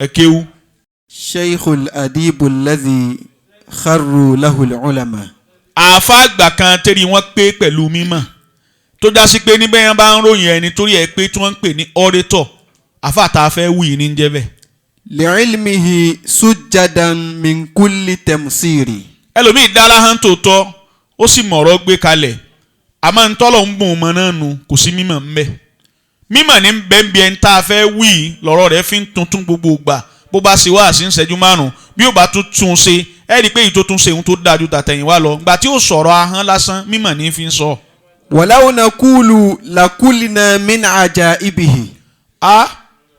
ẹ̀kẹ́wù. sheikhul adibu alladhi kharru lahul ulama. àáfà àgbà kan tẹ́rí wọ́n pé pẹ̀lú mímọ̀ tó dá sí pé níbẹ̀ yẹn bá ń ròyìn ẹni torí ẹ pé tí wọ́n ń pè ní orator àáfà tá a fẹ́ wù yìí ní jẹ́ bẹ́ẹ̀. li'ilmihi sujjadan min kulli tamsiri. ẹlòmíì dára hàn tòótọ́ ó sì mọ̀rọ̀ gbé kalẹ̀ àmọ́ ntọ́lọ̀ ń bùn ọmọ náà nù kò sí mímọ̀ ńbẹ. mímọ̀ ní bẹ́ẹ̀nbí ẹni tá a fẹ́ wí lọ́rọ̀ rẹ̀ fi ń tuntun gbogbo gbà bó bá ṣe wá sí ń ṣẹ́jú márùn-ún bí ó bá tún tún ṣe ẹ rí i pé èyí tó tún ṣe ohun tó dájú tàtẹ̀yìnwá lọ gbà tí ó sọ̀rọ̀ ahọ́n lásán mímọ̀ ní fi ń sọ. walaw naqulu lakulina min ajaibihi.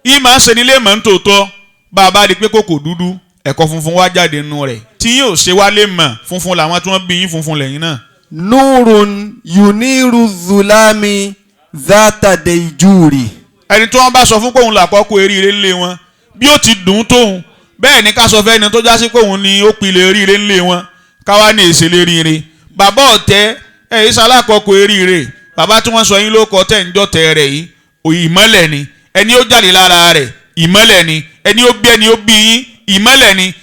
ìmọ̀ ṣe nílé mọ̀ ń tòótọ́ bá a bá rí i pé kòkò dúdú ẹ̀kọ́ funfun wá jáde nínú rẹ̀ tí yóò ṣe wá lè mọ̀ funfun làwọn tí wọ́n bí yín funfun lẹ́yìn náà. nurun yuniru zulami zata deijuri. ẹni tí wọ́n bá sọ fún pòun làkọ́kọ́ eríire ńlẹ̀ wọn bí ó ti dùn tóun bẹ́ẹ̀ ni ká sọ fẹ́ ẹni tó já sí pòun ni ó pilẹ̀ eríire ńlẹ̀ wọn káwá ní èsè léríire. bàbá ọ̀tẹ́ ẹ̀ ìsàlákọ̀ọ́kọ́ eríire bàbá tí wọ́n sọ yín ló kọ́ tẹ̀ ń jọ́tẹ̀ rẹ̀ yìí ìmọ́lẹ̀ ni ẹni ó jáde lára rẹ̀ ìmọ́lẹ̀ ni ẹni ó bí yín ìmọ́lẹ̀ ni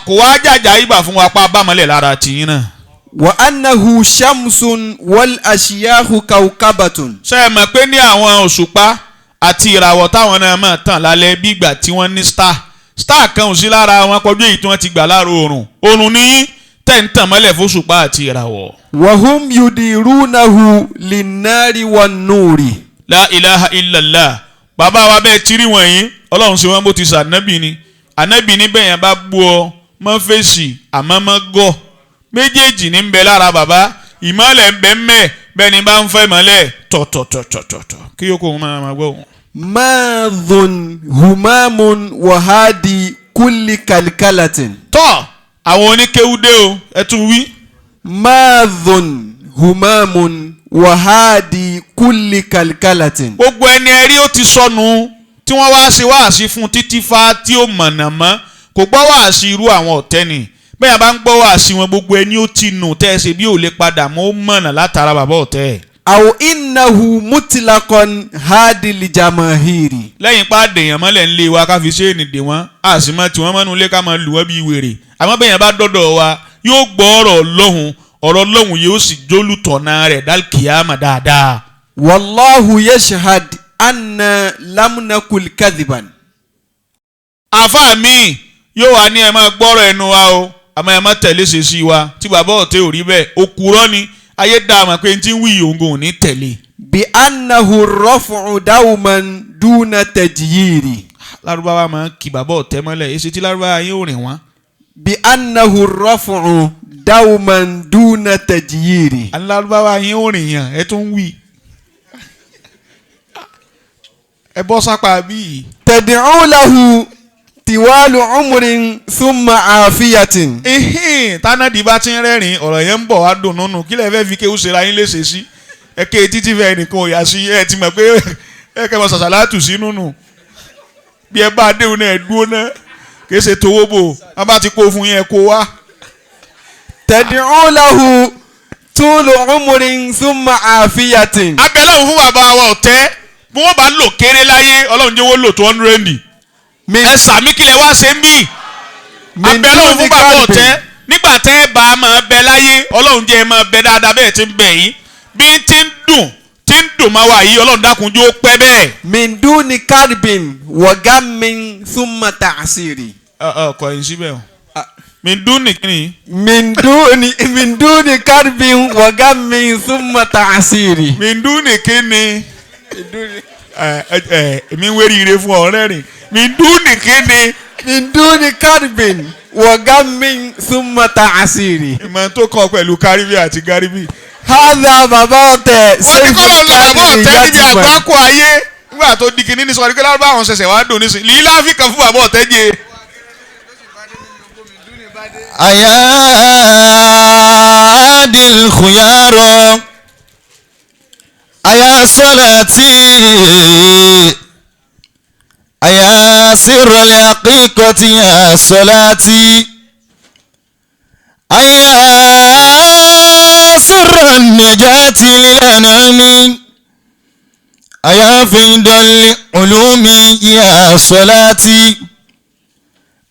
kò wá jàjà ibà fún wa pa bámọ́lẹ̀ lára tìyín náà. wa annahu shamsun wal ashiyahu kawkabatun. ṣé ẹ mọ̀ pé ní àwọn òṣùpá àti ìràwọ̀ táwọn náà máa tàn lálẹ́ bí ìgbà tí wọ́n ní star kan ò sí lára wọn kọjú èyí tí wọ́n ti gbà lára oòrùn ní tẹ̀ ń tàn mọ́lẹ̀ fóṣùpá àti ìràwọ̀. wahum yudirunahu linnari wan nuri. la ilaha illallah bàbá wa bẹ́ẹ̀ tírí wọ̀nyí ọlọ́run ṣe wọ́n bó ti sànábì ni ànábì ní bẹ́ẹ̀ yẹn bá bú ọ mọ́ fèsì àmọ́ mọ́ gọ́ méjèèjì ní ń bẹ lára bàbá ìmọ̀lẹ̀ ń bẹ ń mẹ́ bẹ́ẹ̀ ni bá ń fẹ́ ìmọ̀lẹ̀ tọ̀tọ̀tọ̀tọ̀tọ̀ kí yóò kó wọn máa gbọ́ wọn. maadhun humamun wahadi kulli kalkalatin. tọ́ àwọn oníkéwúdé o ẹ tún wí. maadhun humamun wahadi kulli kalkalatin. gbogbo ẹni ẹrí ó ti sọnù tí wọ́n wá ṣe wáàsí fún títí fa tí ó mọ̀nà mọ́ kò gbọ́ wáàsí irú àwọn ọ̀tẹ́ ni bẹ́ẹ̀ bá ń gbọ́ wáàsí wọn gbogbo ẹni ó ti nù tẹ́ ẹ ṣe bí ò lè padà mọ́ ó mọ̀nà látara bàbá ọ̀tẹ́. aw innahu mutlaqan hadi li jamahiri. lẹ́yìn pa dèèyàn mọ́lẹ̀ ń lé wa ká fi ṣe é nìdè wọn àsìmọ́ tí wọ́n mọ́nu lé ká máa lù wọ́n bí wèrè àmọ́ bẹ́ẹ̀ yẹn bá dọ́dọ̀ wa yóò gbọ́ ọ̀rọ̀ lọ́hùn yóò sì jólùtọ̀nà rẹ̀ dálkìyàmà dáadáa. wallahu yashhad anna lam nakul kadhiban. àfáà mi yóò wá ní ẹ máa gbọ́rọ̀ ẹnu wa o àmọ́ ẹ máa tẹ̀lé ṣe sí wa tí bàbá ọ̀tẹ́ ò rí bẹ́ẹ̀ òkúrọ́ ni ayé dá a mọ̀ pé n ti ń wí òǹgò ò ní tẹ̀lé. bi annahu raf'u dawman duna tajyiri. lárúbáwá máa ń kí bàbá ọ̀tẹ́ mọ́lẹ̀ èsì tí lárúbáwá yín ò rìn wọ́n. bi annahu raf'u dawman duna tajyiri. alárúbáwá yín ò rìn yàn ẹ tún wí. ẹ bọ́ sápá bíi. tad'u lahu tiwalu umrin thumma afiyatin. tánàdì bá ti ń rẹ́rìn ọ̀rọ̀ yẹn ń bọ̀ wá dùn nínú kí lè fẹ́ fi kéwù ṣera yín léṣe sí ẹ ké títí fẹ́ nìkan ò yá sí ẹ ti mọ̀ pé ẹ kẹ́ mọ sàṣàlátù sí nínú bí ẹ bá déhùn náà ẹ dúró náà kì í ṣe towó bò wọn bá ti kó fún yín ẹ kó wá. tad'u lahu tulu umrin thumma afiyatin. abẹ́lẹ́ òun fún bàbá wa ọ̀tẹ́ bí wọ́n bá lò kéré láyé ọlọ́run jẹ́ wọ́n lò tó 100 ẹ sàmí kílẹ̀ wá ṣe ń bì abẹ́lẹ́ òun fún bàbá ọ̀tẹ́ nígbà tẹ́ ẹ bá a máa bẹ láyé ọlọ́run jẹ́ ẹ máa bẹ dáadáa bẹ́ẹ̀ ti ń bẹ yín bí ti ń dùn máa wà yìí ọlọ́run dákun jó pẹ́ bẹ́ẹ̀. min duni karbin wa gammin thumma ta'siri. ọkọ yìí síbẹ̀ o min duni kini. min duni karbin wa gammin thumma ta'siri. min duni kini. èmi ń wérí ire fún ọ̀rẹ́ rìn min duni kini. min duni karbin wa gammin thumma ta'siri. ìmọ̀ tó kàn pẹ̀lú káríbì àti gáríbì. hadha bàbá ọ̀tẹ̀ sẹ́yìn bàbá ọ̀tẹ̀ níbi àgbákò ayé nígbà tó di kìíní ní sọ̀rọ̀ kí lárúbá àwọn ṣẹ̀ṣẹ̀ wá dùn nísìnyí lílá áfíríkà fún bàbá ọ̀tẹ̀ jẹ. àyà adil khuyaro àyà salati àyà sirrul haqiqati ya salati àyà sirrun najati lil anami àyà findal ulumi ya salati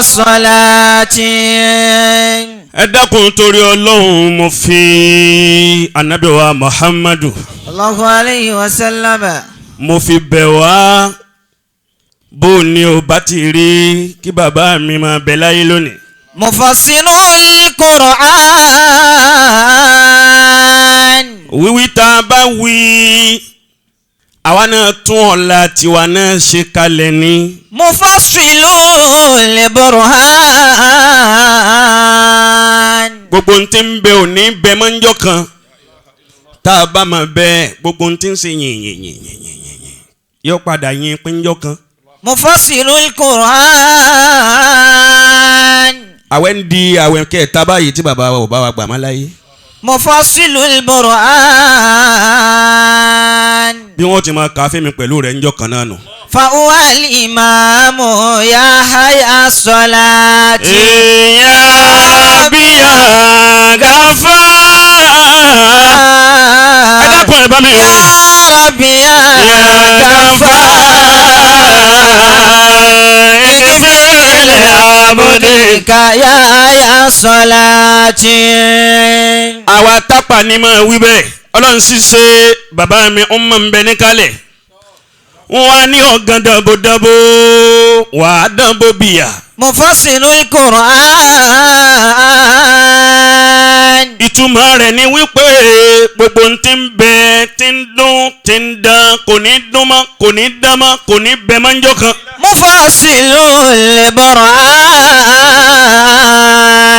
الصلاة ẹ dákun torí Ọlọ́run mo fi Ànábì wa Muhammadu الله عليه وسلم mo fi bẹ̀ wá bó ni o bá ti rí kí bàbá mi máa bẹ láyé lónìí. مفسر القرآن wíwí tá a bá wí àwa náà tún ọ̀la tiwa náà ṣe kalẹ̀ ni. مفصل البرهان gbogbo ń tí ń bẹ òní bẹ mọ́njọ́ kan tá a bá máa bẹ gbogbo ń tí ń ṣe yìnyínyìnyínyìnyín yóò padà yin pínjọ́ kan. مفصل القرآن àwẹ̀ ń di àwẹ̀ kẹta báyìí tí bàbá wa ò bá wa gbà má láyé. مفصل القرآن bí wọ́n ti máa kà á fẹ́mi pẹ̀lú rẹ̀ ńjọ́ kan náà nù. فهو الإمام يا حي الصلاة يا ربي يا غفار. ẹ dákun ẹ bá mi wí. يا ربي يا غفار. يا صلاة àwa tápà ni máa wí bẹ́ẹ̀ ọlọ́run sì ṣe bàbá mi ọmọ ń bẹ níkàlẹ̀ wọ́n á ní ọ̀gán dàbòdàbò wà á dàbò bìyà. مفصل القرآن ìtumọ̀ rẹ̀ ni wípé gbogbo ń ti ń bẹ ti ń dún ti ń dán kò ní dún mọ́ kò ní dán mọ́ kò ní bẹ mọ́ ńjọ́ kan. مفصل البرهان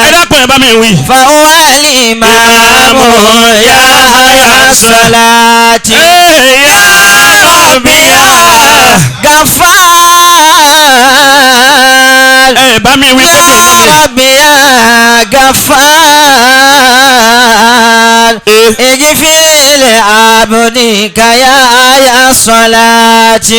ẹ dákun ẹ bá mi wí. فهو الإمام يا حي الصلاة يا ربي يا غفار ẹ bá mi wí. يا ربي يا غفار اغفر لعبدك يا صلاة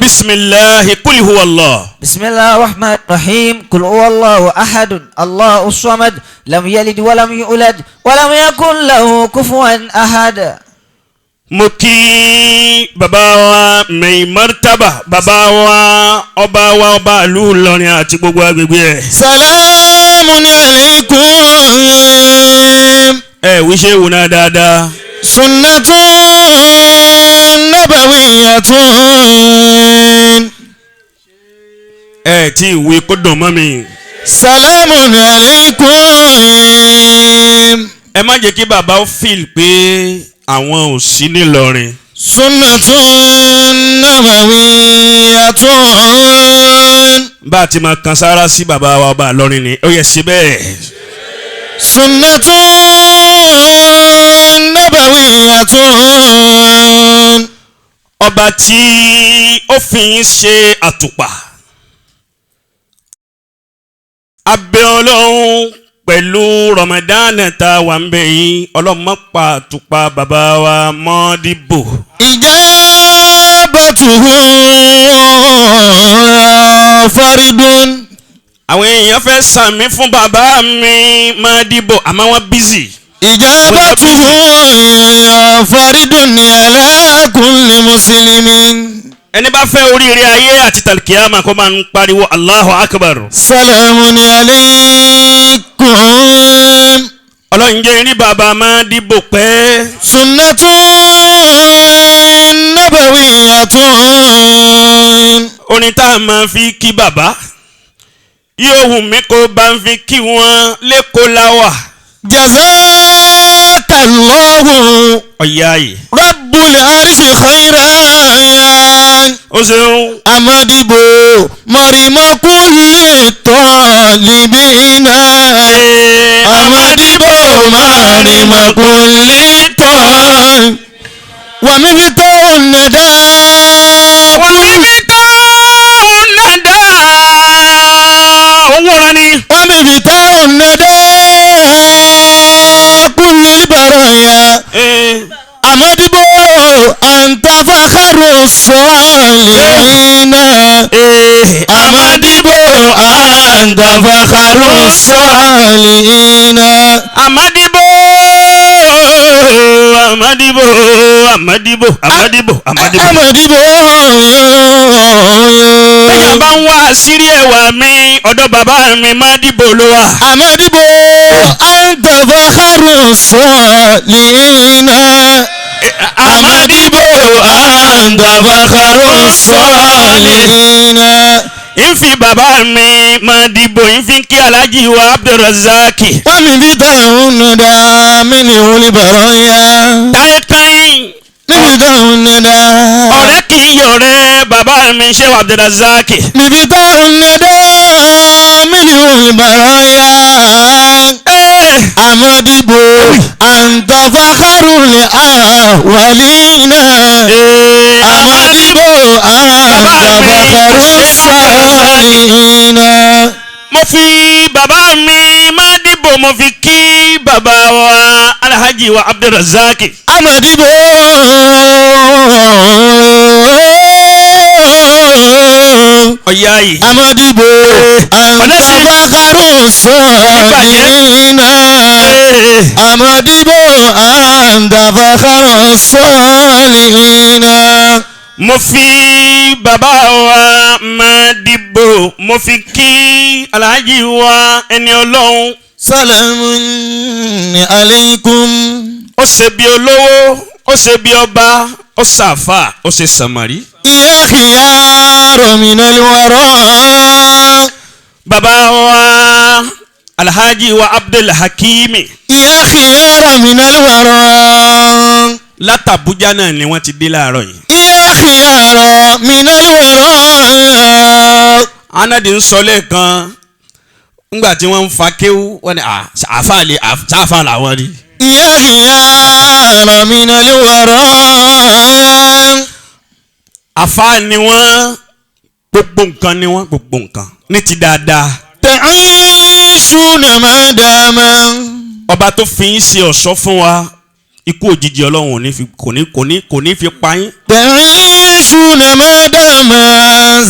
بسم الله قل هو الله. بسم الله الرحمن الرحيم قل هو الله أحد الله الصمد لم يلد ولم يولد ولم يكن له كفوا أحد. mo kí bàbá wa mẹ́yìn mọ́tàbà bàbá wa ọba ìlú Ìlọrin àti gbogbo agbègbè ẹ̀. Salamun alaykum. ẹ wí ṣe wù náà dáadáa. Sunnatun nabawiyyatun. ẹ tí ì wí kó dùn mọ́ mi. Salamun alaykum. ẹ má jẹ́ kí bàbá ó fìl pé àwọn ò sí nílọrin. Sunnatun nabawiyyatun. bá a ti máa kan sára sí bàbá wa ọba Ìlọrin ni ó yẹ sí bẹ́ẹ̀. Sunnatun nabawiyyatun. ọba tí ó fi yín ṣe àtùpà. abẹ́ ọlọ́run pẹ̀lú Ramadan tá a wà ń bẹ̀ yín ọlọ́mọ pa àtùpà bàbá wa Modibo. Ijabatuhu faridun. àwọn èèyàn fẹ́ sàmí fún bàbá mi Modibo àmọ́ wọ́n bízì. Ijabatuhu faridun ala kulli muslimin. ẹni bá fẹ́ oríire ayé àti tàlkìyàmà kó máa ń pariwo Allahu Akbar. Salamun alaykum. ọlọ́run jẹ́ ní bàbá Modibo pẹ́. Sunnatun nabawiyyatun. orin tá a máa fi kí bàbá yóò wù mí kó bá ń fi kí wọn lẹ́kọ̀ọ́ láwà. Jazakallahu ọ̀yá yìí. Rabbul arshi khairan. ó ṣeun. Amadibo marima kulli talibina. Amadibo marima kulli tal. Wa miftahu nada. wà níbi tó ń nàdá. owó ra ni. Wa miftahu nada kulli baraya. Amadibo anta fakharu salihina. Amadibo anta fakharu salihina. Amadibo Amadibo Amadibo Amadibo Amadibo. Amadibo. ẹ bàbá ń wá àṣírí ẹwà mi ọ̀dọ̀ bàbá mi Mádìbò ló wà. Amadibo anta fakharu salihina. Mádìbò anta fakharu salihina. ìfi bàbá mi Mádìbò ìfi kí Alhaji wa Abdulrazak. Wọ́n mi fi táwọn nùdá mi ní wọlé bọ̀rọ̀ yá. táyítáyín Níbi táwọn nùdá. ọ̀rẹ́ kì í yọ̀rẹ́ bàbá mi ṣe wa Abdulrazak. Níbi táwọn nùdá mi ní wọlé bọ̀rọ̀ yá. Amadibo anta fakharu li awwalina. Amadibo anta fakharu salihina. mo fi bàbá mi Mádìbò mo fi kí bàbá wa Alhaji wa Abdulrazak. Amadibo ọ̀yá yìí. Amadibo anta fakharu salihina. Amadibo anta fakharu salihina. mo fi bàbá wa Mádìbò mo fi kí Alhaji wa ẹni Ọlọ́run. Salamun alaykum. ó ṣe bí olówó ó ṣe bí ọba ó ṣàfà ó ṣe sàmárì. Ya khiyar min alwara. bàbá wa Alhaji wa Abdulhakimi Ya khiyar min alwara. látàbújá náà ni wọ́n ti dé láàárọ̀ yìí. Ya khiyar min alwara. anadi ń sọ lẹ́ẹ̀kan ńgbà tí wọ́n ń fa kéwú wọ́n ní àáfàá làwọn ni. Ya khiyar min alwara. àfáà ni wọ́n gbogbo nǹkan ni wọ́n gbogbo nǹkan ní ti dáadáa. Ta'ishuna madama. ọba tó fi ń ṣe ọ̀ṣọ́ fún wa ikú òjijì Ọlọ́run ò ní fi kò ní fi pa yín. Ta'ishuna madama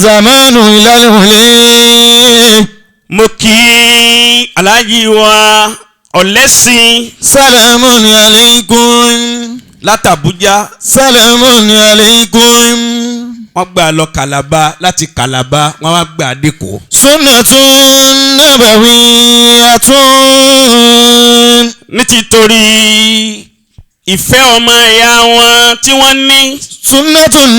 zamanu ilalhuli. mo kí Alhaji wa Ọ̀lẹ́sìn Salamun alaykum. látàbújá Salamun alaykum. wọ́n gbà lọ Kàlàbá láti Kàlàbá wọ́n wá gbà dẹ́kọ̀. Sunnatun nabawiyatun. ní títorí ìfẹ́ ọmọ ìyá wọn tí wọ́n ní. Sunnatun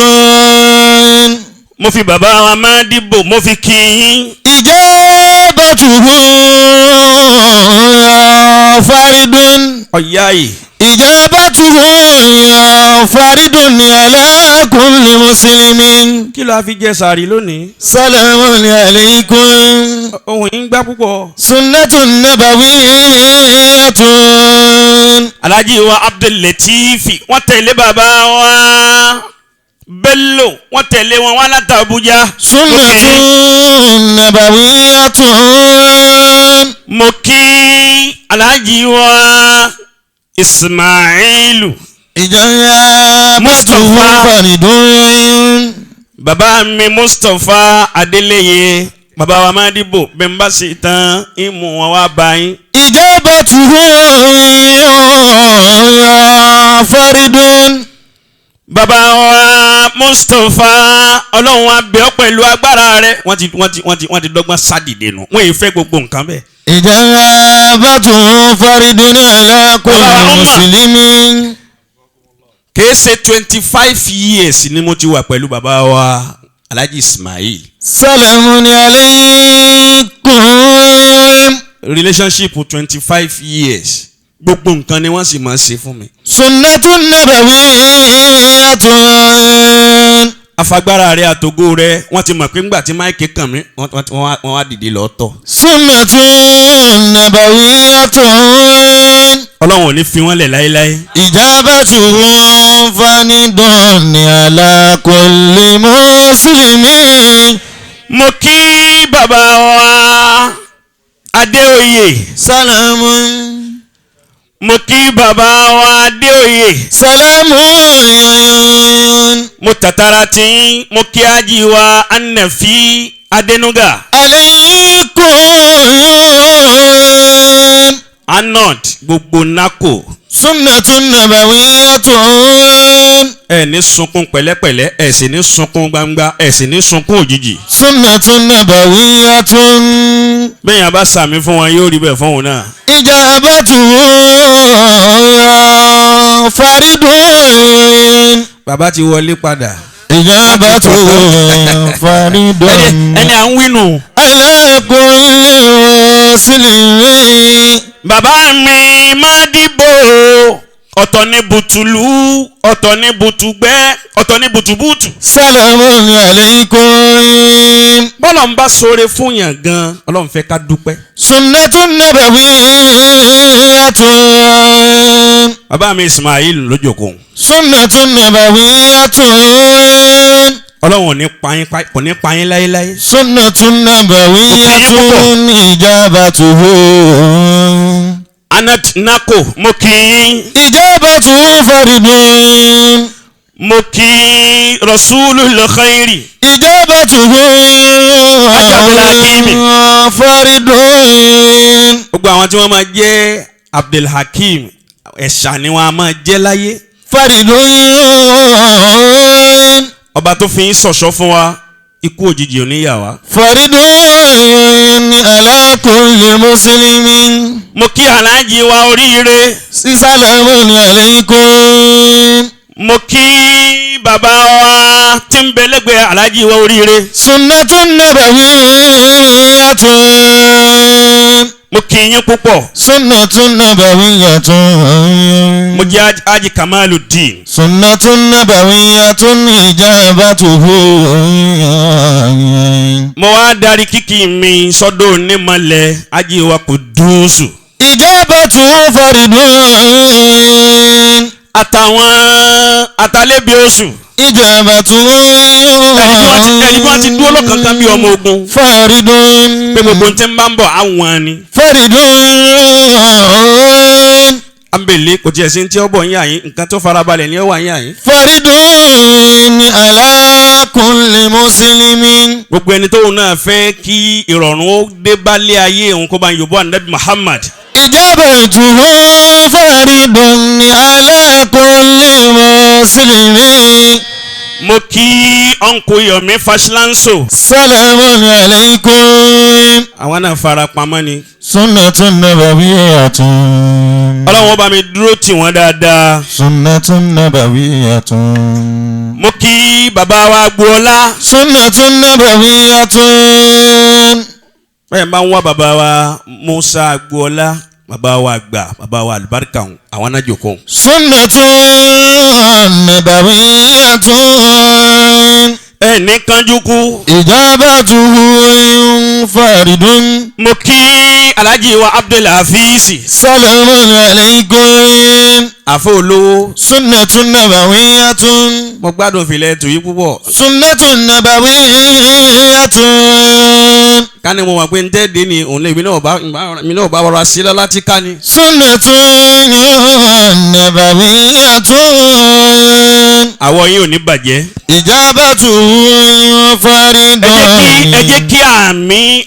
nabawiyatun. mo fi bàbá wa Mádìbò mo fi kí yín. Ijabatuhu ya faridun. ọ̀yá yìí. Ijabatuhu ya faridun ala kulli muslimin. kí ló a fi jẹ sàárì lónìí. Salamun alaykum. ohun yín gbá púpọ̀. Sunnatun nabawiyatun. Alhaji wa Abdul-Latifi wọ́n tẹ̀lé bàbá wa Bello wọ́n tẹ̀lé wọn wá láti Abuja. Sunnatun nabawiyatun. mo kí Alhaji wa Ismailu Ìjọba Mustapha. Mustapha faridun. bàbá mi Mustapha Adeleye bàbá wa Mádìbò bẹ́ẹ̀ bá ṣe tán ìmú wọn wá bá yín. Ijabatuhu ya faridun. bàbá wa Mustapha Ọlọ́run wa bẹ̀ ọ́ pẹ̀lú agbára rẹ̀ wọ́n ti dọ́gbọ́n sádìde nù wọ́n yìí fẹ́ gbogbo nǹkan bẹ́ẹ̀. Ijabatuhu faridun ala kulli muslimin. kìí ṣe 25 years ni mo ti wà pẹ̀lú bàbá wa Alhaji Ismail. Salamun alaykum. relationship 25 years gbogbo nǹkan ni wọ́n sì máa ṣe fún mi. Sunnatun nabawiyatun. afagbára rẹ àtògo rẹ wọ́n ti mọ̀ pé ńgbà tí máìkì kàn mí wọ́n wá dìde lọ tọ̀. Sunnatun nabawiyatun. Ọlọ́run ò ní fi wọ́n lẹ̀ láéláé. Ijabatuhu fanidun ala kulli muslimin. mo kí bàbá wa Adéoyè. Salamun. mo kí bàbá wa Adéoyè. Salamun. mo tàtàrà tí mo kí Hájì wa Anafi Adénúgà. Alaykum. Arnold gbogbo nako sunnatun nabawiyyatun. ẹ ní sunkún pẹ̀lẹ́pẹ̀lẹ́ ẹ sì ní sunkún gbangba ẹ sì ní sunkún òjijì. sunnatun nabawiyyatun. bẹ́ẹ̀ yẹn bá sàmì fún wọn yóò rí bẹ́ẹ̀ fún òun náà. ijabatuhu faridun. bàbá ti wọlé padà. ijabatuhu faridun. ẹni à ń wínú. ala kulli muslimin. bàbá mi máa dìbò ọ̀tọ̀ ní bùtùlù ọ̀tọ̀ ní bùtùgbẹ́ ọ̀tọ̀ ní bùtùbùtù. salamun alaykum. bọ́lọ̀ ń bá sọ̀rọ̀ fún yàn gan ọlọ́run fẹ́ ká dúpẹ́. sunnatun nabawiyyatun. bàbá mi Ismail lójókòó. sunnatun nabawiyyatun. ọlọ́run kò ní pa yín láéláé. sunnatun nabawiyyatun ijabatuhu. Anat Nako mo kì í. ijabatuhu faridun. mo kì í Rasulul Khairi. ijabatuhu faridun. gbogbo àwọn tí wọ́n máa jẹ́ Abdulhakeem ẹ̀ṣà ni wọ́n á máa jẹ́ láyé. faridun. ọba tó fi ń ṣọ̀ṣọ́ fún wa ikú òjijì ò ní yà wá. faridun ala kulli muslimin. mo kí aláàjì wa oríire. salamun alaykum. mo kí bàbá wa tí ń bẹ lẹ́gbẹ̀ẹ́ aláàjì wa oríire. sunnatun nabawiyyatun. mo kí yín púpọ̀. sunnatun nabawiyyatun. mo jẹ́ Haji Kamaluddin. sunnatun nabawiyyatun ijabatuhu. mo wá darí kíkì mi sọ́dọ̀ onímọ̀lẹ̀ Haji wa Kudusu. ijabatuhu faridun. àtàwọn àtàlẹ́bí oṣù. ijabatuhu. ẹni tí wọ́n ti dúró lọ́kànkan bí ọmọ ogun. faridun. pé gbogbo tí ń bá ń bọ̀ àwọn ni. faridun. ambele kò tiẹ̀ sí tí ó bọ̀ yín àyín nǹkan tó farabalẹ̀ ni ó wà yín àyín. faridun ala kulli muslimin. gbogbo ẹni tóun náà fẹ́ kí ìrọ̀rùn ó dé bálé ayé òun kó bá ń yòbó ànábì Muhammad. ijabatuhu faridun ala kulli muslimin. mo kí ọ̀nkù Yomi Fashlanso. salamun alaykum. àwọn náà fara pamọ́ ni. sunnatun nabawiyyatun. ọlọ́run ó bá mi dúró tì wọ́n dáadáa. sunnatun nabawiyyatun. mo kí bàbá wa Agboola. sunnatun nabawiyyatun. bẹ́ẹ̀ bá ń wá bàbá wa Musa Agboola bàbá wa àgbà bàbá wa àlùbáríkà àwọn náà jòkó. sunnatun nabawiyyatun. ẹnì kanjú kú. ijabatuhu faridun. mo kí Alhaji wa Abdulhafiz. salamun alaykum. àfọ olówó. sunnatun nabawiyyatun. mo gbádùn filẹ̀ tù yí púpọ̀. sunnatun nabawiyyatun. ká ní mo mọ̀ pé ń tẹ́ẹ̀dé ni òun lè mi náà bá rọra sí lọ láti ká ni. sunnatun nabawiyyatun. àwọ̀ yín ò ní bàjẹ́. ijabatuhu faridun. ẹ jẹ́ kí àmì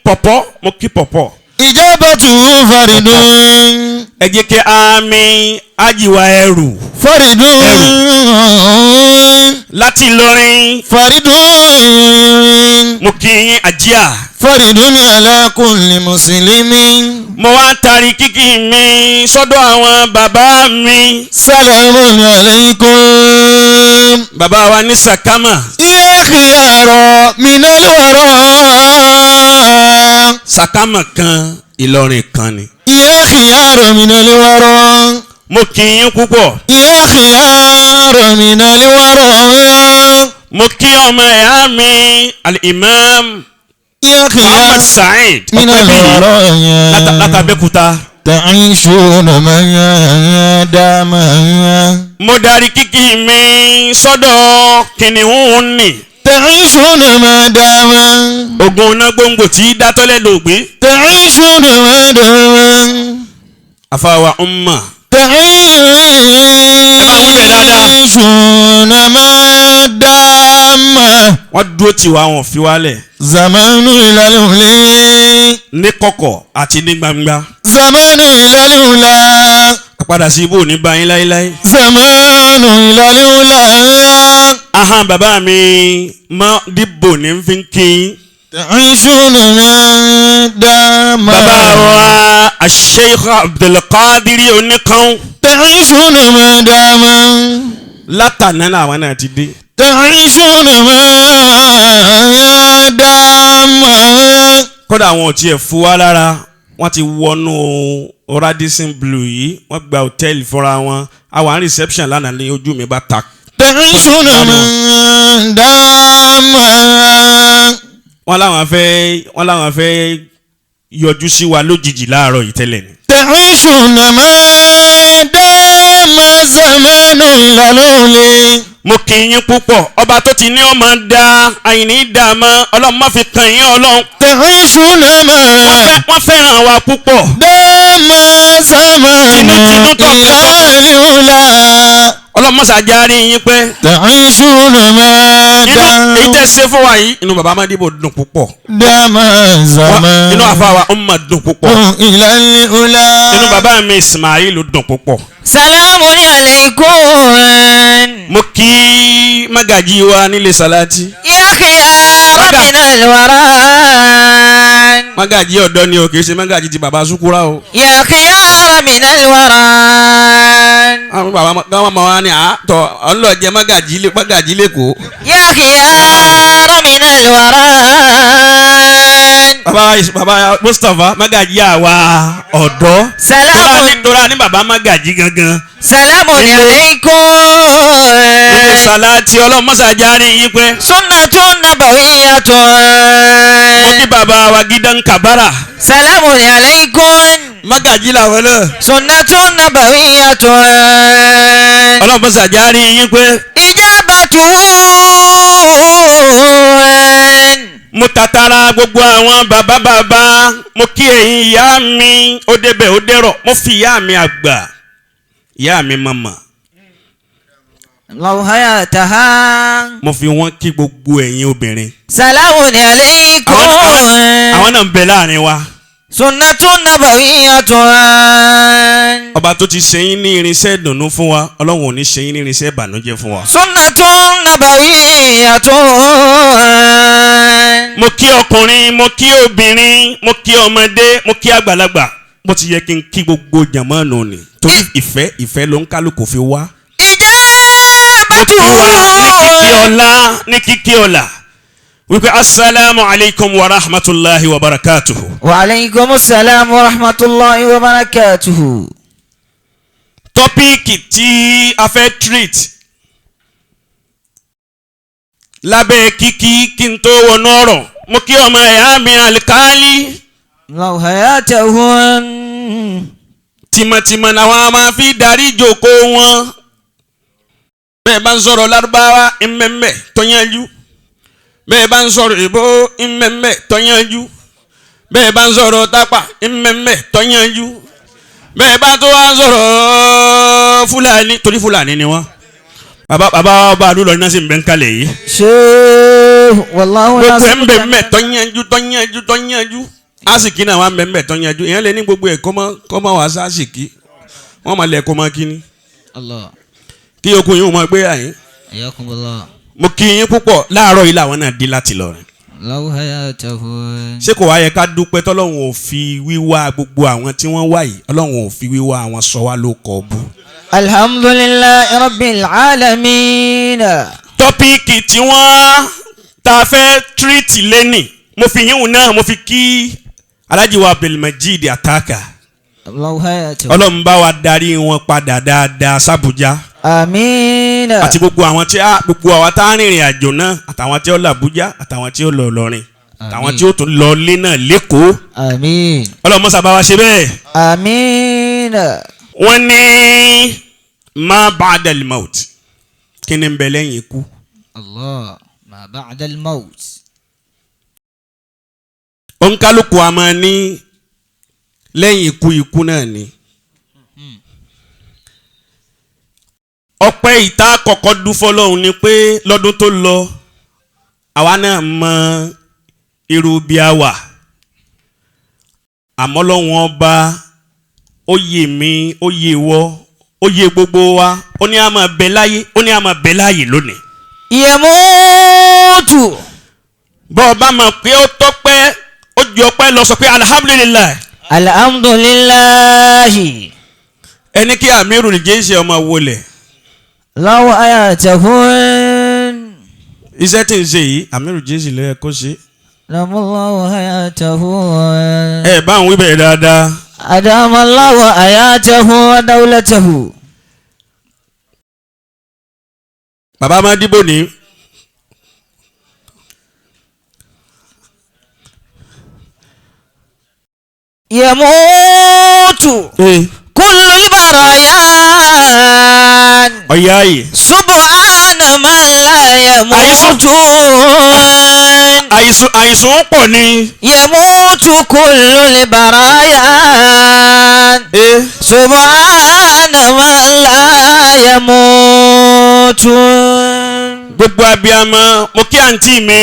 pọ̀pọ̀ mo kí pọ̀pọ̀. ijabatuhu faridun. ẹ jẹ́ kí àmì ajiwa ẹrù. faridun. láti Ìlọrin. faridun. mo kí yín àjíà. faridun ala kulli muslimin. mo wá tarí kíkì mi sọ́dọ̀ àwọn bàbá mi. salamun alaykum. bàbá wa ní Sakama. ya khiyara minal wara. Sakama kan Ìlọrin kan ni. ya khiyara minal wara. mo kí yín púpọ̀. ya khiyara minal wara. mo kí ọmọ ẹ̀yà mi al-Imam ya Muhammad khiyara Said minal wara. látàbẹ́kúta. ta'ishuna man dama. mo darí kíkì mi sọ́dọ̀ kìnìún ni. ta'ishuna man dama. ogun iná gbòǹgbò tí dátọ́lẹ̀ lògbé. ta'ishuna man dama. àfàwà umma. ta'ishuna man dama. wọ́n dúró tiwa wọn fi wálẹ̀. zamanu ilalule. ní kọ̀kọ̀ àti ní gbangba. zamanu ilalula. àpadà sí ibò ní báyìí láéláé. zamanu ilalula. ahan bàbá mi má dìbò ní fi ń kí. ta'ishuna ma dama. bàbá wa Sheikh Abdulqadiri Oníkan. ta'ishuna ma dama. látàná làwọn náà ti dé. ta'ishuna ma dama. kódà àwọn ò tiẹ̀ fún wa lára wọ́n ti wọnú Radisson Blu yìí wọ́n gba hòtẹ́ẹ̀lì fúnra wọn àwọn reception lánàá ní ojú mi bá ta. ta'ishuna ma dama. wọ́n láwọn fẹ́ yọjú sí wa lójijì láàárọ̀ yìí tẹ́lẹ̀ ni. ta'ishuna ma dama zamanu ilalule. mo kì í yín púpọ̀ ọba tó ti ní ọmọ da àyìní dààmú ọlọ́run má fi kàn yín ọlọ́run. ta'ishuna ma wọ́n fẹ́ràn wa púpọ̀. dama zamanu Tinútinú tó ilalula. ọlọ́run má ṣàjárí yín pé. ta'ishuna ma èyí dama. tẹ́ ṣe fún wa yìí inú bàbá Mádìbò dùn púpọ̀. dama zamanu inú àfa wa ọmọ dùn púpọ̀. ilalula. inú bàbá mi Ismail dùn púpọ̀. Salamu alaykum. mo kí Magaji wa nílé Salati. Ya khiyara min alwaran. Magaji ọ̀dọ́ ni o kì í ṣe Magaji ti bàbá Sukura o. Ya khiyara min alwaran. àwọn bàbá gáwọn máa wá ní àtọ̀ ọlọ́jẹ Magaji lẹ́kọ̀ọ́. Ya khiyara min alwaran. bàbá Mustapha Magaji àwa ọ̀dọ́. Salamu tora ní bàbá Magaji gangan. Salamu alaykum. nílé Salati ọlọ́run mọ́sàájárí yín pé. Sunnatun nabawiyyatun. mo kí bàbá wa Gidan Kabara. Salamu alaykum. Magaji làwọn náà. Sunnatun nabawiyyatun. ọlọ́run mọ́sàájárí yín pé. Ijabatu. mo tàtàrà gbogbo àwọn bàbá mo kí ẹ̀yin ìyá mi ó débẹ̀ ó dẹ̀rọ̀ mo fi ìyá mi àgbà ìyá mi màmá Allahu hayataha. mo fi wọ́n kí gbogbo ẹ̀yin obìnrin. Salamu alaykum. àwọn náà ń bẹ láàrin wa. Sunnatun nabawiyyatun. ọba tó ti ṣe yín ní irinṣẹ́ ìdùnnú fún wa ọlọ́run ò ní ṣe yín ní irinṣẹ́ ìbànújẹ́ fún wa. Sunnatun nabawiyyatun. mo kí ọkùnrin mo kí obìnrin mo kí ọmọdé mo kí àgbàlagbà bó ti yẹ kí n kí gbogbo jàmọ́ nù ni torí ìfẹ́ ló ń kálukú fi wá. mo kí wa ní kíkí ọlá wípé asalaamu alaykum wa rahmatulahi wa barakatuhu. Wa alaykum assalam wa rahmatullahi wa barakatuhu. tọ́píìkì tí a fẹ́ treat lábẹ́ kíkí kí n tó wọnú ọ̀rọ̀ mo kí ọmọ ẹ̀yà mi alikali. Allahu hayatahu. tìmọ̀tìmọ̀ làwọn máa fi darí ìjókòó wọn. bẹ́ẹ̀ bá ń sọ̀rọ̀ lárúbáwá ìmẹ̀mẹ̀ tọ́yánjú. bẹ́ẹ̀ bá ń sọ̀rọ̀ ìbò ìmẹ̀mẹ̀ tọ́yánjú. bẹ́ẹ̀ bá ń sọ̀rọ̀ tápà ìmẹ̀mẹ̀ tọ́yánjú. bẹ́ẹ̀ bá tó wá ń sọ̀rọ̀ fúlàní torí fúlàní ni wọ́n. bàbá ọba àdúrà iná sì ń bẹ́ ń kalẹ̀ yìí. Wallahu gbogbo ẹ̀ ń bẹ̀ mẹ́ tọ́yánjú. àsìkí náà wà ń bẹ̀ mẹ́ tọ́yánjú. èèyàn lè ní gbogbo ẹ̀ kọ́ máa wà sásìkí. wọ́n máa lẹ̀ kọ́ máa kí ni. Allah. kí okun yìí ó máa gbé àyín. Ayakumullah. mo kí yín púpọ̀ láàárọ̀ yìí làwọn náà dé láti Ìlọrin. Allahu hayatahu. ṣé kò wá yẹ ká dúpẹ́ tọ́lọ́run ò fi wíwá gbogbo àwọn tí wọ́n wá yìí ọlọ́run ò fi wíwá àwọn sọ wá ló kọ́ bú. Alhamdulillahi rabbil alamin. tọ́píìkì tí wọ́n ta fẹ́ tírìtì lẹ́nì mo fi yín náà mo fi kí Alhaji wa Abdulmajid Ataka. Allahu hayatahu. ọlọ́run bá wa darí wọn padà dáadáa s'Abuja. Àmín. àti gbogbo àwọn tí gbogbo àwọn tá a rìnrìn àjò náà àtàwọn tí ó lọ Àbújá àtàwọn tí ó lọ Ìlọrin àtàwọn tí ó tún lọ lé náà l'Ékòó. Àmín. ọlọ́run mọ́sá bá wa ṣe bẹ́ẹ̀. Àmín. wọ́n ní ma ba'da al-maut kí ni ń bẹ lẹ́yìn ikú. Allah ma ba'da al-maut. òǹkálùkù a máa ní lẹ́yìn ikú náà ni. ọpẹ́ ìta kọ́kọ́ dúfọ́ lọ́hùn ni pé lọ́dún tó lọ àwa náà mọ irú bí a wà àmọ́ lọ́wọ́n ọba ó yé mi ó yé wọ́ ó yé gbogbo wa ó ní a máa bẹ láyé ó ní a máa bẹ láyé lónìí. yamutu. bọ́ ọ bá mọ̀ pé ó tọ́pẹ́ ó jọ pẹ́ lọ sọ pé alhamdulilayi. alhamdulillahi. ẹni kí amiru nìjẹ́ ṣe ọmọ wọlé. law ayatahun. iṣẹ́ tí ń ṣe yìí amiru jésì ló yẹ kó ṣe. lamallahu ayatahun. ẹ bá ń wí bẹ̀rẹ̀ dáadáa. adamallahu ayatahu wa dawlatahu. bàbá máa dìbò ní. yamutu. kullul barayan. ọ̀yá yìí. subhana man la yamutu. àìsàn pọ̀ ni. yamutu kullul barayan. subhana man la yamutu. gbogbo abiyamọ mo kí àǹtí mi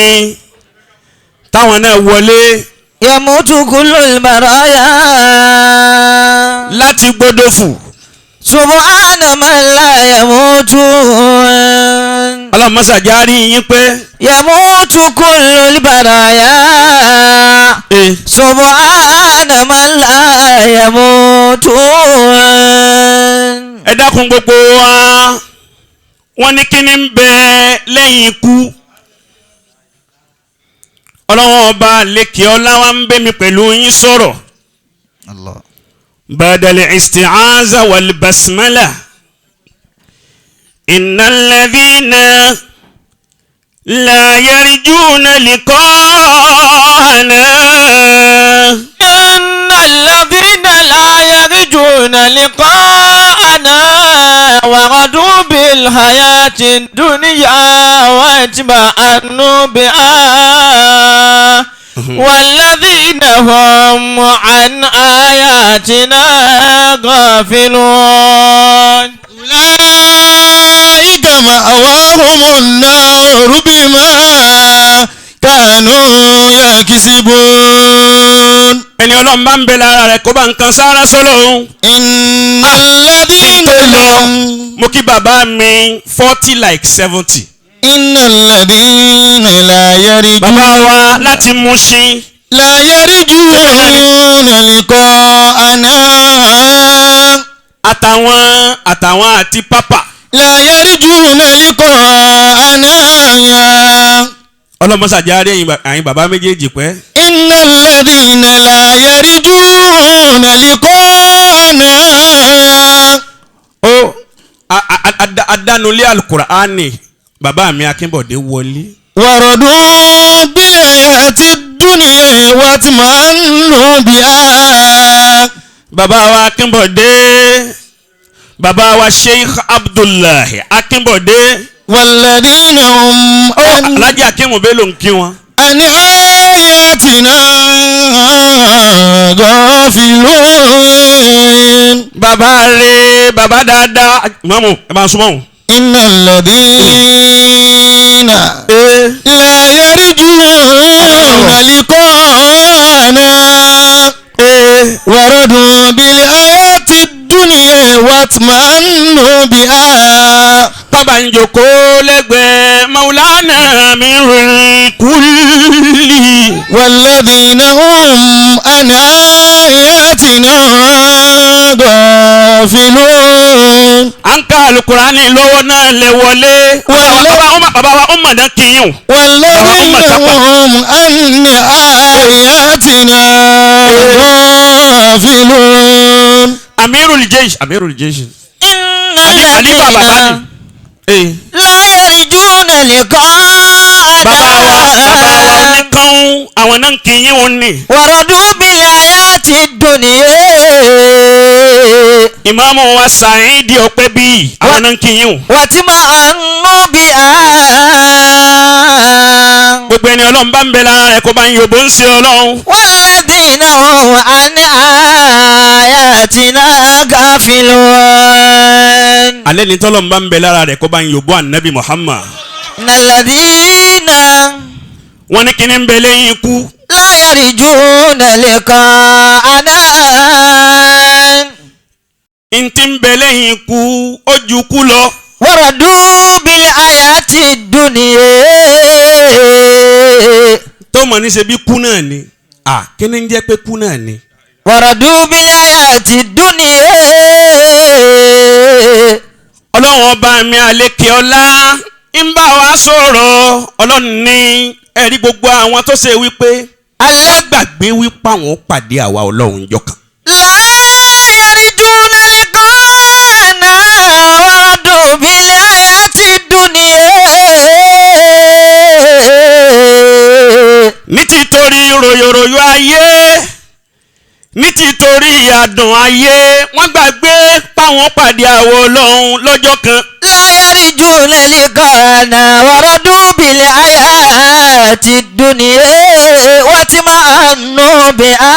táwọn náà wọlé. yamutu kullul barayan. láti gbódòfù. subhana man la yamutu. ọlọ́mọṣà járí yín pé. yamutu kullul barayan. subhana man la yamutu. ẹ dákun gbogbo wa wọ́n ní kíní ń bẹ lẹ́yìn ikú. ọlọ́wọ́n ọba lèkè ọlá wa ń bẹ mi pẹ̀lú yín sọ̀rọ̀. Allah. badal isti'aza wal basmala. innal ladhina la yarjuna liqa'ana. innal ladhina la yarjuna liqa'ana wa radu bil hayati dunya wa itma'annu biha والذين هم عن آياتنا غافلون أولئك مأواهم النار بما كانوا يكسبون ẹni ọlọ́run bá ń bẹ lára rẹ̀ kó bá ń kan sára sọ́lọ́run. innal ladhina mo kí bàbá mi 40 like 70. innal ladhina la yarjuna bàbá wa láti Mushin. la yarjuna liqa'ana àtàwọn àti pápá. la yarjuna liqa'ana ọlọ́mọsàjáde àyìn bàbá méjèèjì pẹ́. innal ladhina la yarjuna liqa'ana. ó adánulẹ̀ alukur'ani bàbá mi Akínbọ̀dé wọlé. waradu bil hayati dunya watma'annu biha. bàbá wa Akínbọ̀dé bàbá wa Sheikh Abdullahi Akínbọ̀dé. walladhina hum Alhaji Akínmu Bello ń kí wọn. an ayatina ghafilun. bàbá rẹ̀ bàbá dáadáa mọ́mú ẹ máa súnmọ́ wọn. innal ladhina la yarjuna liqa'ana waradu bil hayati dunya watma'annu biha. bàbá ń jókòó lẹ́gbẹ̀ẹ́ Maulana Amirul Kulli. والذين هم عن آياتنا غافلون. à ń ka alukurani lọ́wọ́ náà lè wọlé. bàbá wa ọmọ náà kìíyàn. والذين هم عن آياتنا غافلون. Amirul Jaysh. innal ladhina la yarjuna liqa'ana. bàbá wa oníkan àwọn náà kìíyàn wọn ni. waradu bil hayati dunya. ìmáàmù wa Saidi ọpẹ́ bíi àwọn náà kìíyàn. watma'annu biha. gbogbo ẹni ọlọ́run bá ń bẹ lára rẹ̀ kó bá ń yòbó ń ṣe ọlọ́run. والذين هم عن آياتنا غافلون. alẹ́ ni tọ́lọ́run bá ń bẹ lára rẹ̀ kó bá ń yòbó ànábì Muhammad. إن الذين wọ́n ní kíní ń bẹ lẹ́yìn ikú. لا يرجون لقاءنا ntí ń bẹ lẹ́yìn ikú ó ju kú lọ. ورضوا بالحياة الدنيا tó mọ̀ ní ṣe bí kú náà ni kí ni ń jẹ́ pé kú náà ni. ورضوا بالحياة الدنيا ọlọ́run ọba mi àlékè ọlá ń bá wa sọ̀rọ̀ ọlọ́run ní ẹ̀rí gbogbo àwọn tó ṣe wípé alágbàgbé wípé àwọn pàdé àwa ọlọ́run jọ kan. لا يرجون لقاءنا ورضوا بالحياة الدنيا ní títorí ròyòròyò ayé ní títorí àdùn ayé wọ́n gbàgbé páwọn pàdé àwa ọlọ́run lọ́jọ́ kan. لا يرجون لقاءنا ورضوا بالحياة الدنيا واطمأنوا بها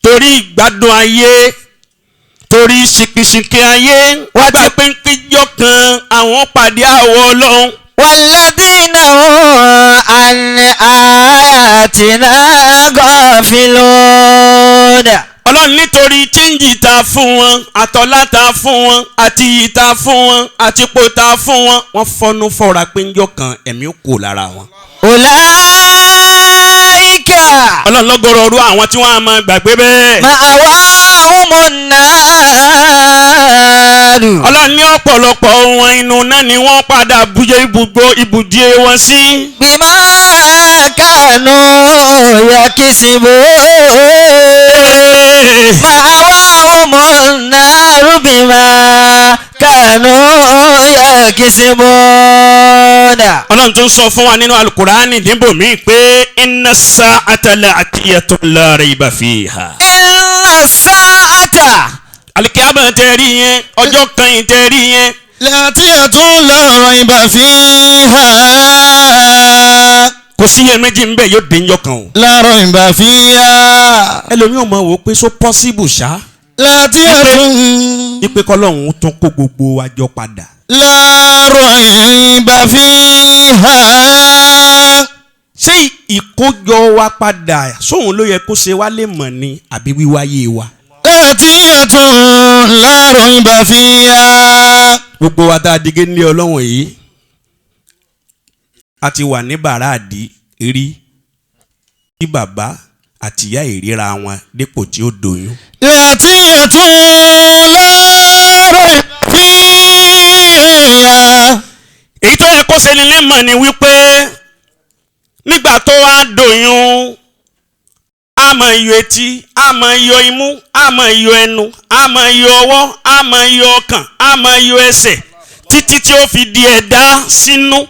torí ìgbádùn ayé torí ṣìkìṣìkì ayé wọ́n gbà pé ń péjọ kan àwọn pàdé àwọ̀ ọlọ́run. والذين هم عن آياتنا غافلون. ọlọ́run nítorí chíńjì ta fún wọn àtọ́lá ta fún wọn àti iyì ta fún wọn àti ipò ta fún wọn wọ́n fọ́nú fọ́ra péjọ kan ẹ̀mí ó kó lára wọn. أولئك ọlọ́run lọ́gọ́rọ̀ ọdún àwọn tí wọ́n á máa gbàgbé bẹ́ẹ̀. مأواهم النار. ọlọ́run ní ọ̀pọ̀lọpọ̀ wọn inú náà ni wọ́n padà bújẹ́ ibùdí wọn sí. بما كانوا يكسبون. مأواهم النار بما كانوا يكسبون. ọlọ́run tún sọ fún wa nínú alukurani níbòmíì pé inna sa'ata la'atiyatun la rayba fiha. إن الساعة alikiyama tẹ rí yẹn ọjọ́ kan yìí tẹ rí yẹn. la'atiyatun la rayba fiha. kò sí yẹn méjì ń bẹ yóò dé njọ́ kan o. la rayba fiha. ẹlòmíì ò mọ̀ wò ó pé so possible ṣá. la'atiyatun ipe kọ́lọ́hún tún kó gbogbo wa jọ padà. la rayba fiha. ṣé ìkójọ wa padà sóhun ló yẹ kó ṣe wá lè mọ̀ ni àbí wíwáyé wa. la'atiyatun la rayba fiha. gbogbo wa tá a digé ní ọlọ́wọ̀n yìí a ti wà ní bàràdì rí kí bàbá àtìyá ìríra wọn dépò tí ó doyún. la'atiyatun la rayba fiha. èyí tó yẹ kó ṣe ni lè mọ̀ ni wípé nígbà tó wá doyún a máa yọ etí a máa yọ imú a máa yọ ẹnu a máa yọ ọwọ́ a máa yọ ọkàn a máa yọ ẹsẹ̀ títí tí ó fi di ẹ̀dá sínú.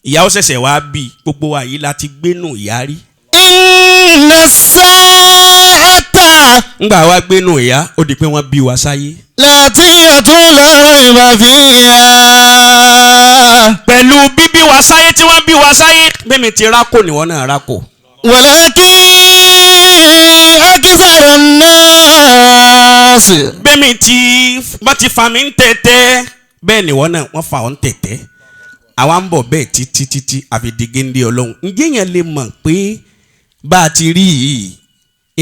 ìyá ó ṣẹ̀ṣẹ̀ wá bí gbogbo wa yìí láti gbénú ìyá rí. inna sa'ata ńgbà wá gbénú ìyá ó di pé wọ́n bí wa sáyé. la'atiyatun la rayba fiha. pẹ̀lú bíbí wa sáyé tí wọ́n bí wa sáyé bẹ́ẹ̀mi ti rákò níwọ̀n náà rákò. walakin akthara an-nas. bẹ́ẹ̀mi tí wọ́n ti fa mi ń tẹ̀tẹ̀ bẹ́ẹ̀ níwọ̀n náà wọ́n fa ọ̀ ń tẹ̀tẹ̀. àwa ń bọ̀ bẹ́ẹ̀ títí àfi di géńdé ọlọ́run. ǹjẹ́ yẹn lè mọ̀ pé bá a ti rí yìí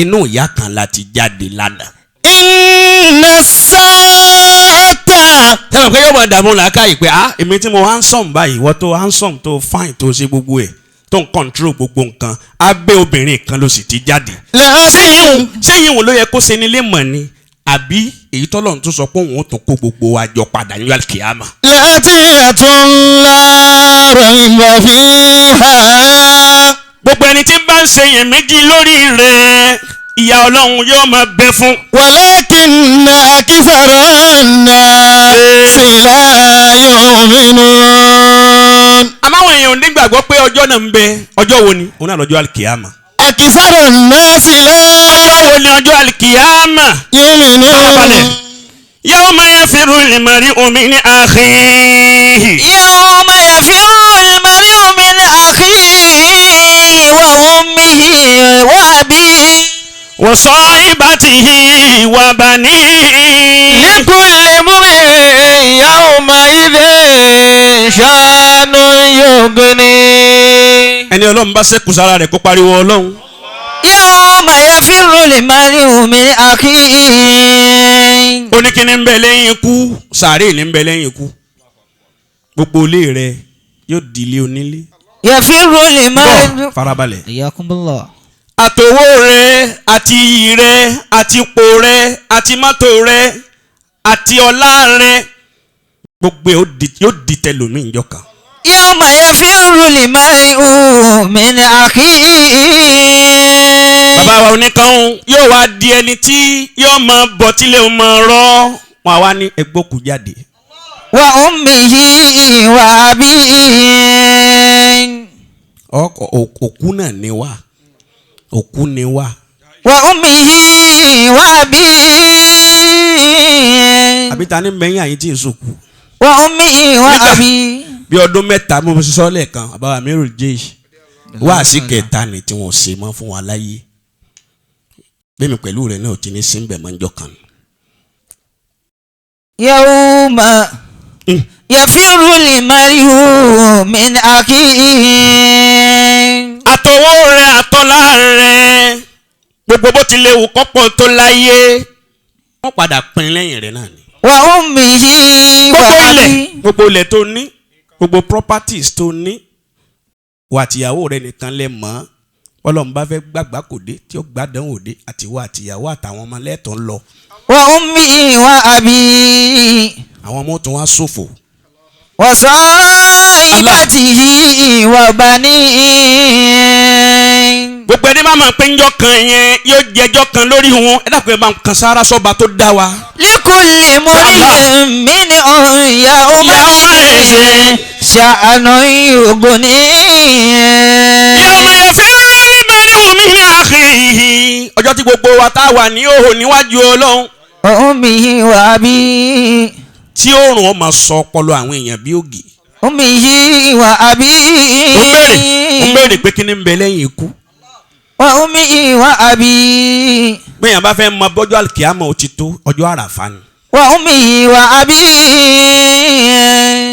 inú ìyá kan la ti jáde lánàá. inna sa'ata tẹ́lẹ̀ pé yóò máa dààmú làákàyè pé èmi tí mo handsome báyìí wọ́n tó handsome tó fine tó ṣe gbogbo ẹ̀ tó ń control gbogbo nǹkan abẹ́ obìnrin kan ló sì ti jáde. sẹ́yìn òun ló yẹ kó ṣe nílé mọ̀ ni àbí èyí tọ́lọ́run tó sọ pé òun ó tún kó gbogbo wa jọ padà ní alikiyama. la'atiyatun la rayba fiha. gbogbo ẹni tí bá ń ṣe yẹn méjì lórí rẹ̀ ìyà ọlọ́run yóò máa bẹ fún. walakinna akthara an-nasi la yu'minun. àmọ́ àwọn èèyàn ò ní gbàgbọ́ pé ọjọ́ náà ń bẹ ọjọ́ wo ni òun náà lọ́jọ́ alikiyama. akthara an-nasi la ọjọ́ wo ni ọjọ́ alikiyama. yu'minun. yawma yafiru al-mar'u min akhihi. يوم يفر المرء من أخيه وأمه وأبيه wa sahibatihi wa banihi. لكل امرئ يومئذ شأن يغنيه. ẹni ọlọ́run bá ṣẹ́kù sára rẹ̀ kó pariwo ọlọ́run. يوم يفر المرء من أخيه oníkíní ń bẹ lẹ́yìn ikú sàárè ní ń bẹ lẹ́yìn ikú gbogbo ilé rẹ yóò di ilé onílé. Yafirru al-mar'u. farabalẹ̀. Iyakumullah. àtòwó rẹ àti iyì rẹ àti ipò rẹ àti mọ́tò rẹ àti ọlá rẹ gbogbo yóò di tẹlòmíì njọ́ kan. Yawma yafirru al-mar'u min akhihi. bàbá wa oníkan yóò wá di ẹni tí yóò máa bọ̀ tílé o máa rọ́ wọn wá ní ẹgbókù jáde. Wa ummihi wa abihi. òkú náà ni wá òkú ni wá. Wa ummihi wa abihi. àbí ta ni mẹ́yìn àyín tí ì sòkú. Wa ummihi wa abihi. bí ọdún mẹ́ta mo fi sọ lẹ́ẹ̀kan àbáwá mi rò jẹ́ wá sí kẹta ni tí wọ́n ṣe mọ́ fún wa láyé bẹ́ẹ̀ mi pẹ̀lú rẹ̀ náà ti ní sínbẹ̀ mọ́ njọ́ kan. Yawma yafirru al-mar'u min akhihi. àtọwọ́ rẹ̀ àtọ́lá rẹ̀ gbogbo bó ti léwu kọ́pọ̀ tó láyé wọ́n padà pín lẹ́yìn rẹ̀ náà ni. Wa ummihi wa abihi. gbogbo ilẹ̀ tó ní gbogbo properties tó ní wà àtìyàwó rẹ̀ nìkan lẹ mọ̀ Ọlọ́run bá fẹ́ gbàgbá kò dé tí ó gbádùn òde àtiwọ́ àtìyàwó àtàwọn ọmọ lẹ́tọ̀ ń lọ. Wa ummihi wa abihi. àwọn ọmọ tó wá ṣòfò. Wa sahibatihi wa banihi. gbogbo ẹni máa mọ̀ pé ńjọ́ kan yẹn yóò jẹjọ́ kan lórí wọn ẹ dàpọ̀ ẹ máa kan sára sọ́ba tó dá wa. Likulli mri'in minhum yawma idhin sha'nun yughnihi. yawma yafirru al-mar'u min akhihi. ọjọ́ tí gbogbo wa tá a wà ní òhò níwájú Ọlọ́run. Wa ummihi wa abihi. tí oòrùn ó máa sọ ọpọlọ àwọn èèyàn bí ògì. Ummihi wa abihi. ó béèrè pé kí ni ń bẹ lẹ́yìn ikú. Wa ummihi wa abihi. bẹ́ẹ̀yàn bá fẹ́ mọ bọ́jọ́ àlùkìyámọ̀ ó ti tó ọjọ́ àràfà ni. Wa ummihi wa abihi.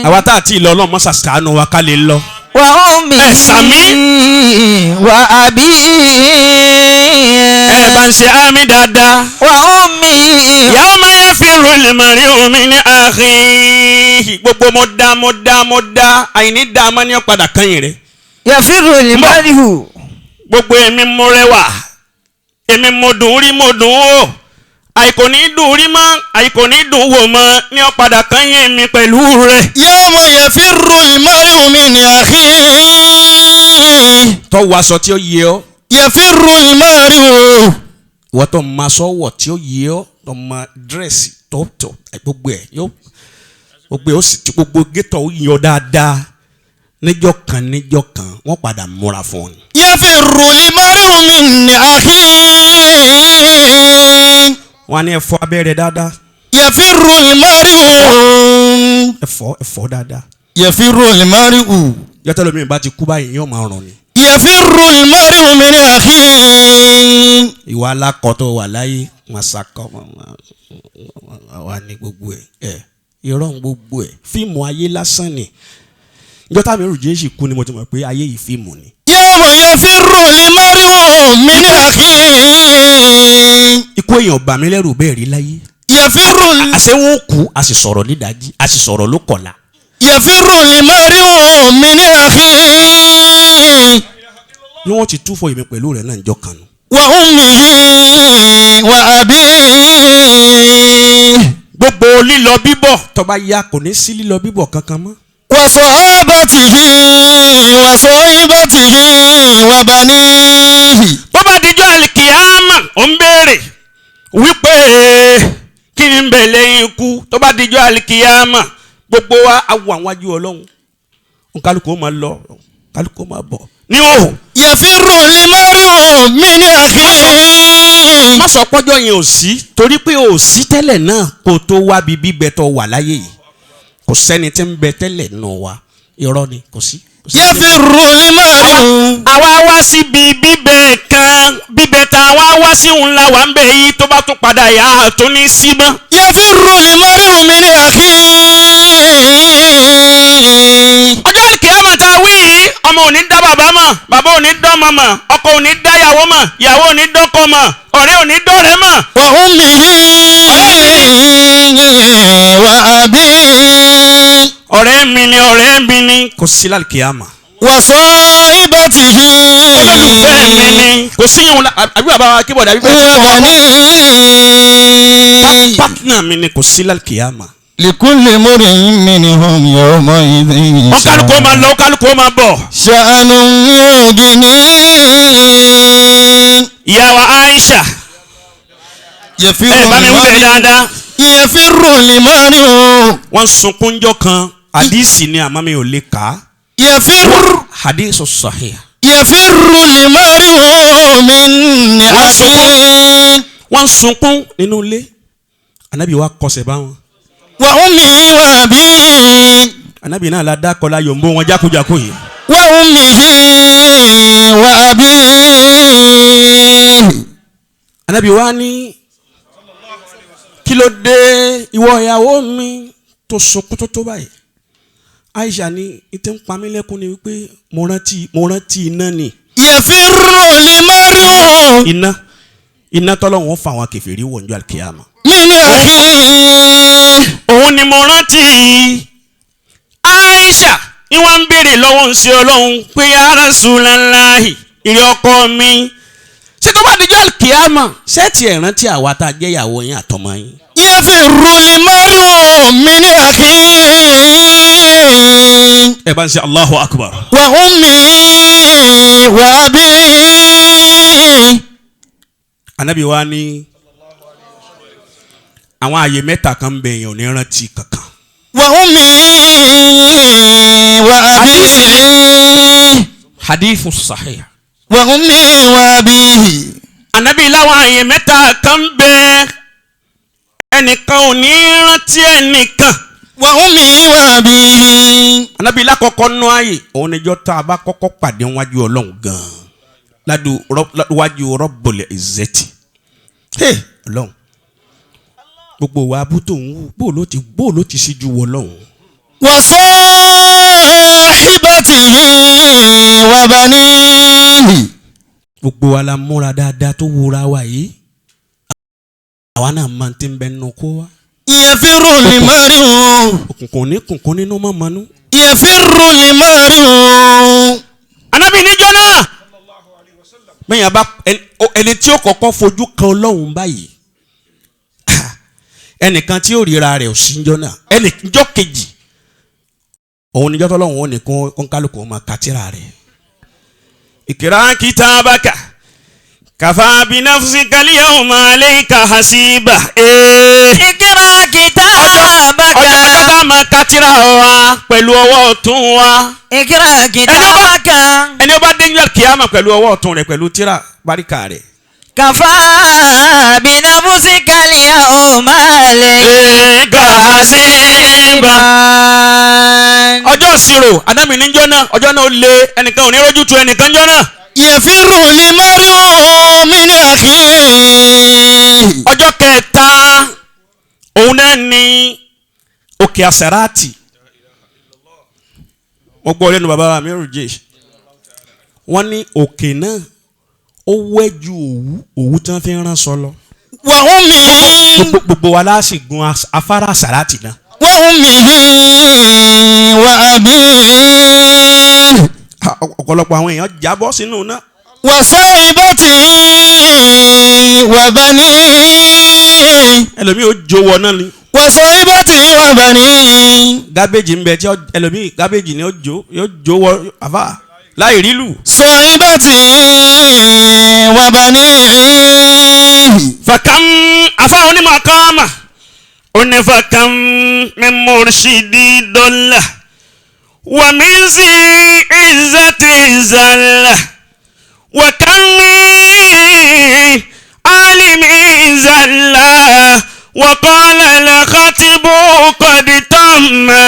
àwa tá a ti lọ Ọlọ́run mọ́sà ṣàánú wa ká lè lọ. Wa ummihi wa abihi. ẹ bá ń ṣe àmì dáadáa. Wa ummihi. yawma yafirru al-mar'u min akhihi. gbogbo mo dá àìní dá a máa ní ọ̀padà kẹ́yìn rẹ̀. Yafirru al-mar'u. gbogbo èmi mo rẹwà èmi mo dùn rí mo dùn wò àìkò ní dùn rí mọ́ àìkò ní dùn wò mọ́ ní ọ̀padà kẹ́yìn mi pẹ̀lú rẹ̀. yawma yafirru al-mar'u min akhihi. tó wọ aṣọ tí ó yẹ ọ́. yafirru al-mar'u. wọ́n tó máa sọ́wọ́ tí ó yẹ ọ́ tó máa dírẹ́sì tó gbogbo ẹ̀ yóò gbogbo ẹ̀ ó sì ti gbogbo gétọ̀ ó yọ dáadáa níjọ́ kan wọ́n padà múra fún ọ ni. yafirru al-mar'u min akhihi. wọ́n á ní ẹ̀fọ́ abẹ́rẹ́ dáadáa. yafirru al-mar'u. ẹ̀fọ́ dáadáa. yafirru al-mar'u. yọtọ̀ lómi bá ti kú báyìí yóò máa rùn ni. yafirru al-mar'u min akhihi. ìwà alákọ̀ọ́tọ̀ wà láyé masakọ wà ní gbogbo ẹ̀ irọ́ gbogbo ẹ̀ fíìmù ayé lásán ni. ìjọta mi rò jésì kú ni mo ti mọ̀ pé ayé yìí fíìmù ni. yawma yafirru al-mar'u min akhihi. ikú èèyàn bà mí lẹ́rù bẹ́ẹ̀ rí láyé. yafirru àṣé wọn kú a sì sọ̀rọ̀ nídàájí a sì sọ̀rọ̀ ló kọ̀la. yafirru al-mar'u min akhihi. ni wọ́n ti túfọ̀ èmi pẹ̀lú rẹ̀ náà njọ́ kan. wa ummihi wa abihi. gbogbo lílọ bíbọ̀ tó bá yá kò ní sí lílọ bíbọ̀ kankan mọ́. wa sahabatihi wa sahibatihi wa banihi. bó bá dijọ́ àlìkìyámà ó ń béèrè wípé kí ni ń bẹ lẹ́yìn ikú tó bá dijọ́ àlìkìyámà gbogbo wa awọ àwọn ajú Ọlọ́run kálukú ó máa lọ kálukú ó máa bọ̀ ní òhò. yafirru al-mar'u min akhihi. má sọ pọ́jọ́ yẹn ò sí torí pé ò sí tẹ́lẹ̀ náà kó tó wá bí bíbẹ tó wà láyé yìí kò sẹ́ni tí ń bẹ tẹ́lẹ̀ nù wa irọ́ ni kò sí. yafirru al-mar'u. àwa wá síbi bíbẹ kan bíbẹ tá a wá wá sí òun la wà ń bẹ yìí tó bá tún padà yà á tó ní sí mọ́. yafirru al-mar'u min akhihi. ọjọ́ ìkìyàmọ̀ tá a wí yìí ọmọ ò ní dá bàbá mọ̀ bàbá ò ní dọ́mọ mọ̀ ọkọ ò ní dá yàwó mọ̀ yàwó ò ní dọ́kọ mọ̀ ọ̀rẹ́ ò ní dọ́rẹ́ mọ̀. wa ummihi ọ̀rẹ́ mi ni kò sí lálùkìyàmà. وصاحبته olólùfẹ́ mi ni kò sí yẹn àbí bàbá akébọ̀dà àbí وبنيه pátánà mi ni kò sí lálùkìyàmà. لكل امرئ منهم يومئذ wọn kálukó máa lọ kálukó máa bọ̀. شأن يغنيه ìyá wa Aisha يفر bá mi wí bẹ́ẹ̀ dáadáa. يفر المرء wọ́n sunkún jọ kan hadisi ni àmọ́ mi ò lè kà á. يفر hadisu sahih. يفر المرء من أخيه wọ́n sunkún nínú ilé anabi wa kọsẹ̀ bá wọn. وأمه وأبيه anabi náà la dákọ̀ la yòǹbó wọn jákujàku yìí. وأمه وأبيه anabi wa ní kí ló dé ìwọ ìyàwó mi tó sunkún tó báyìí. Aisha ní ìtẹ́ ń pa mí lẹ́kún ni wípé mo rántí iná ni. يفر المرء iná tọ́lọ́hún fún àwọn kèfèrí wọ̀ ní alkiyama. من أخيه òun ni mo rántí. Aisha ni wọ́n ń béèrè lọ́wọ́ ń ṣe ọlọ́run pé ya Rasulallahi ìrẹ́ ọkọ mi ṣé tó bá dijọ́ alkiyama ṣẹ́ẹ̀tì ẹ̀ rántí àwa tá a jẹ́ ìyàwó yín àtọmọ yín. يفر المرء من أخيه ẹ bá ń ṣe Allahu Akbar. وأمه وأبيه anabi wa ní àwọn àyè mẹ́ta kan ń bẹ èèyàn ò ní rántí kankan. وأمه وأبيه hadithu sahih. وأمه وأبيه anabi láwọn àyè mẹ́ta kan ń bẹ ẹnìkan ò ní rántí ẹnìkan. وأمه وأبيه anabi lákọ̀ọ́kọ́ nú ààyè òun níjọ́ tá a bá kọ́kọ́ pàdé wájú ọlọ́run gan-an wájú Rabbul Izzati. ọlọ́run gbogbo wa abú tó ń wù bó ló ti ṣíjú wọ ọlọ́run. وصاحبته وبنيه gbogbo wa la múra dáadáa tó wúra wa yìí àwa náà máa ti ń bẹ nínú kó wa. يفر المرء òkùnkùn ní kùnkùn nínú mọ́mọ́nú. يفر المرء anabi níjọ́ náà mẹ́yìn abá ẹni tí ó kọ́kọ́ fojú kan ọlọ́run báyìí ẹnìkan tí ó ríra rẹ̀ ò sí níjọ́ náà ẹnìjọ́ kejì òun níjọ́ tọ́lọ́run ó nìkan kọ́ńkálùkù ó máa kàtírà rẹ̀. ìkìrá kitabaka kàfà binafsika al-yawma alayka hasiba. اقرأ كتابك ọjọ́ kọ́kọ́ máa kàtírà wa pẹ̀lú ọwọ́ ọ̀tún wa. اقرأ كتابك ẹni ó bá dé ní kíámà pẹ̀lú ọwọ́ ọ̀tún rẹ̀ pẹ̀lú tírà báríkà rẹ̀. كفى بنفسك اليوم عليك حسيبا. ọjọ́ ìṣirò adámi níjọ́ náà ọjọ́ náà ó lé ẹnìkan ò ní rójú tu ẹnìkan jọ́ náà. يفر المرء من أخيه ọjọ́ kẹta òun náà ní òkè àsẹ̀ráàtì. wọ́n gbọ́ lẹ́nu bàbá mi rò jẹ́ wọ́n ní òkè náà ó wẹ́jú òwú tí wọ́n fi ń rán sọ lọ. وأمه gbogbo wa láàsì gun afárá àsẹ̀ráàtì náà. وأمه وأبيه ọ̀pọ̀lọpọ̀ àwọn èèyàn jábọ́ sínú náà. وصاحبته وبنيه ẹlòmíì ó jó wọ náà ni. وصاحبته وبنيه gábéjì ń bẹ tí ẹlòmíì gábéjì ni yóò jó wọ àfà láì rílù. صاحبته وبنيه fàkàm àfà onímọ̀ kọ́ọ̀mà oní fàkàm min murshidi dọ́là wà mí sí ìzàtì ìzàlà wà kàn mí alimi ìzàlà wà kọ́lá lẹ́kàtìbù kọ́dí tọ́mà.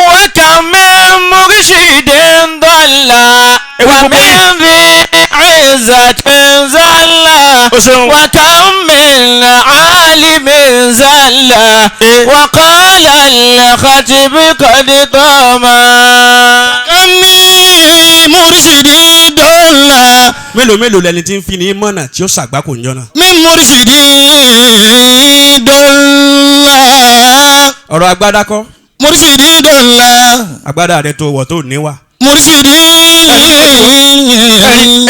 وكم من مرشد ضل ومن ذي عزة زل وكم من عالم زل وقال الخطيب قد طمع كم من مرشد ضل mélòó lẹni tí ń fi ní mọ̀nà tí ó ṣàgbákò ń jọ́nà. من مرشد ضل ọ̀rọ̀ agbádá kọ́ مرشدي دلا agbádá rẹ tó wọ̀ tó níwà. مرشدي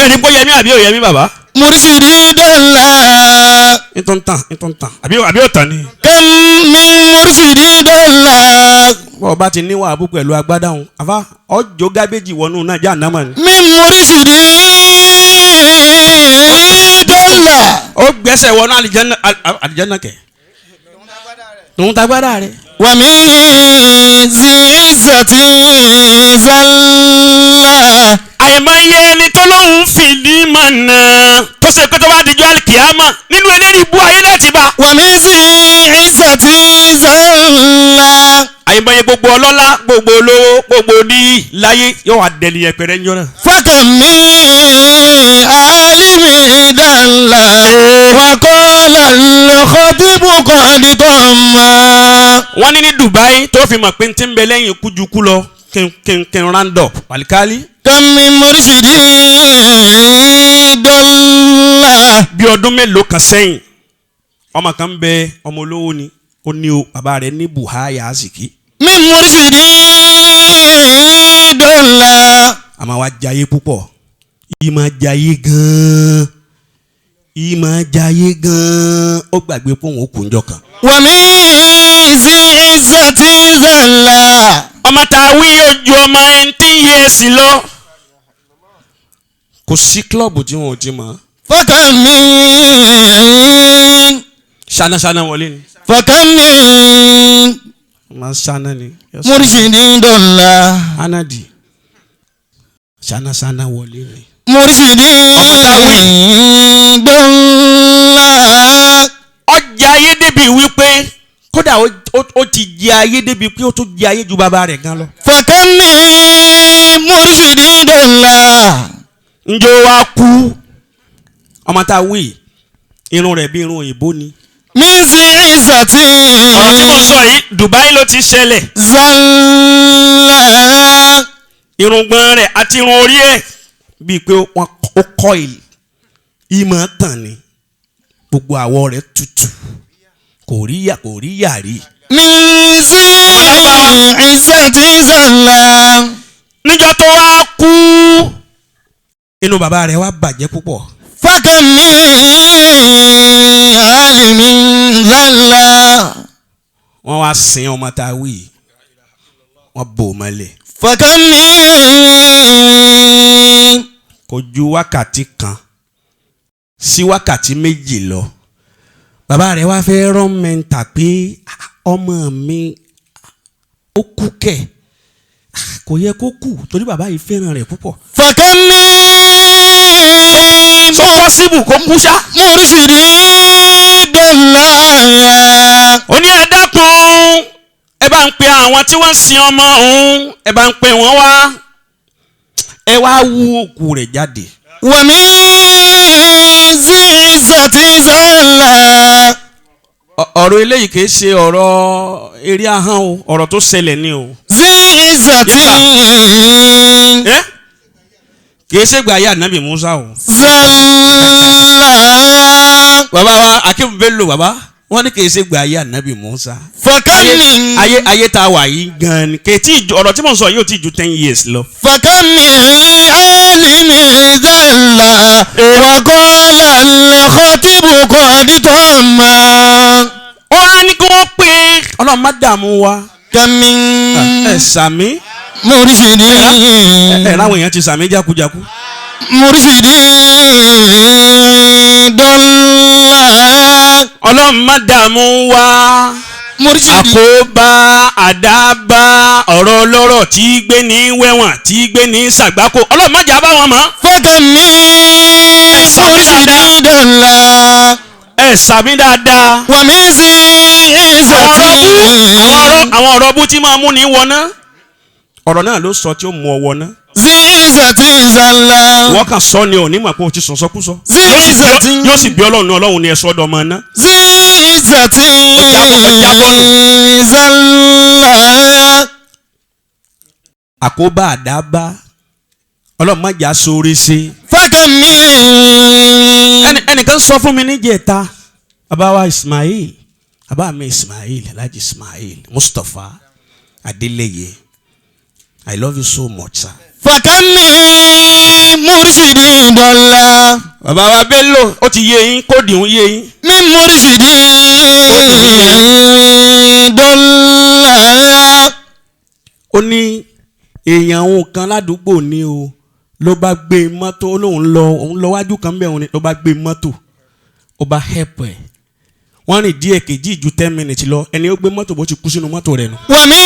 ẹni pé yẹmí àbí òyẹmí bàbá. مرشدي دلا ntọ́ntàn àbí òtàn ni. كم من مرشدي دلا bọ́ọ̀ bá ti níwà abú pẹ̀lú agbádá òun àfa ọjọ́ gábéjì wọnú náà já nàmà ni. من مرشدي دلا ó gbẹ́sẹ̀ wọnú àlìjánná kẹ̀. tòun tagbádá rẹ. ومن ذي عزة زلا àìmọye ẹni tó lóun fìdí mọ̀nà tó ṣe pé tó bá dijọ́ àlìkìyàmà nínú eléyìí bú ayé náà ti bá. ومن ذي عزة زلا àìmọye gbogbo ọlọ́lá gbogbo olówó gbogbo oníyì láyé yóò wá dẹni yẹpẹrẹ ń jọ́nà. فكم من عالم دلا وقال الخطيب قد ضم wọ́n ní Dubai tó fi mọ̀ pé n ti ń bẹ lẹ́yìn kújukú lọ kí n round up pàlíkálí. كم من مرشد دلا bí ọdún mélòó kan sẹ́yìn ọmọ kan ń bẹ ọmọ olówó ni ó ní o bàbá rẹ̀ ní buhaya aziki. من مرشد دلا a máa wá jayé púpọ̀ yìí máa jayé gan-an yìí máa jayé gan-an ó gbàgbé pé òun ó kù njọ́ kan. ومن ذي عزة زلا ọmọ tá a wí ojú ọmọ 19 years lọ kò sí kílọ̀bù tí wọn ò ti mọ̀. فكم من ṣánáṣáná wọlé ni فكم من máa ń ṣáná ni. مرشد دلا anadi ṣánáṣáná wọlé ni. مرشد دلا ọjà ayé débi wípé kódà ó ti jẹ ayé débi pé ó tún jẹ ayé ju bàbá rẹ̀ gan lọ. فكم من مرشد دلا njó wa kú ọmọ tá a wí irun rẹ̀ bí irun òyìnbó ni. من ذي عزة ọ̀rọ̀ tí mo sọ yìí Dubai ló ti ṣẹlẹ̀. زلا irùngbọ̀n rẹ̀ àti irun orí ẹ̀ bíi pé ó kọ́ ìmọ̀ tàn ni gbogbo àwọ̀ rẹ̀ tutù kò rí yàrí. من ذي عزة زلا níjọ́ tó wá kú inú bàbá rẹ̀ wá bàjẹ́ púpọ̀. فكم من عالم زلا wọ́n wá sin ọmọ tá a wí wọ́n bò ó mọ́lẹ̀. فكم من kò ju wákàtí kan sí wákàtí méjì lọ bàbá rẹ̀ wá fẹ́ rán mẹ́ta pé ọmọ mi ó kú kẹ̀ kò yẹ kó kú torí bàbá yìí fẹ́ràn rẹ̀ púpọ̀. فكم من so possible kó kú ṣá. مرشد دلا ó ní ẹ dákun ẹ bá ń pe àwọn tí wọ́n ń sin ọmọ òun ẹ bá ń pe wọ́n wá ẹ wá wú òkú rẹ̀ jáde. ومن ذي عزة زلا ọ̀rọ̀ eléyìí kìí ṣe ọ̀rọ̀ eré ahọ́n o ọ̀rọ̀ tó ṣẹlẹ̀ ni o. ذي عزة kìí ṣe gbà yá nàbì Musa o. زلا bàbá wa Akeem Bello bàbá wọ́n ní kìí ṣe gbà yá nàbì Musa. فكم من ayé tá a wà yìí gan ni kìí ọ̀rọ̀ tí mo sọ yóò ti ju 10 years lọ. فكم من عالم زلا وقال الخطيب قد ضم wọ́n á ní kí wọ́n pè é ọlọ́run má dààmú wa. كم من ẹ sàmí مرشد ẹ láwọn èèyàn ti sàmí jákujáku. مرشد دلا ọlọ́run má dààmú wa. مرشد àkóbá àdábá ọ̀rọ̀ ọlọ́rọ̀ tí gbé ní wẹ̀wọ̀n tí gbé ní sàgbákò ọlọ́run má jà bá wọn mọ́. فكم من مرشد دلا ẹ sàmí dáadáa. ومن ذي عزة àwọn ọ̀rọ̀ bú tí máa mú ní wọná ọ̀rọ̀ náà ló sọ tí ó mú ọ wọná. ذي عزة زلا wọ́n kàn sọ ni ò ní mọ̀ pé o ti sọ̀sọ́kúsọ. ذي عزة yóò sì bí ọlọ́run ní ọlọ́run ní ẹ sọ́dọ̀ ọmọ náà. ذي عزة زلا àkóbá àdábá ọlọ́run má jà sórí sí. فكم من ẹnìkan sọ fún mi níjẹta bàbá wa Ismail bàbá mi Ismail Alhaji Ismail Mustapha Adeleye, I love you so much, sir. فكم من مرشد ضل. Bàbá wa Bello ó ti yé yín kóòdì ń yé yín. من مرشد ضل. Ó ní èèyàn òun kan ládùúgbò ni o ló bá gbé mọ́tò òun lọ wájú kan bẹ́ẹ̀ òun ni ló bá gbé mọ́tò ó bá help ẹ̀ wọ́n rìn díẹ̀ kejì ju 10 minutes lọ ẹni ó gbé mọ́tò bó ti kú sínú mọ́tò rẹ̀ nù. ومن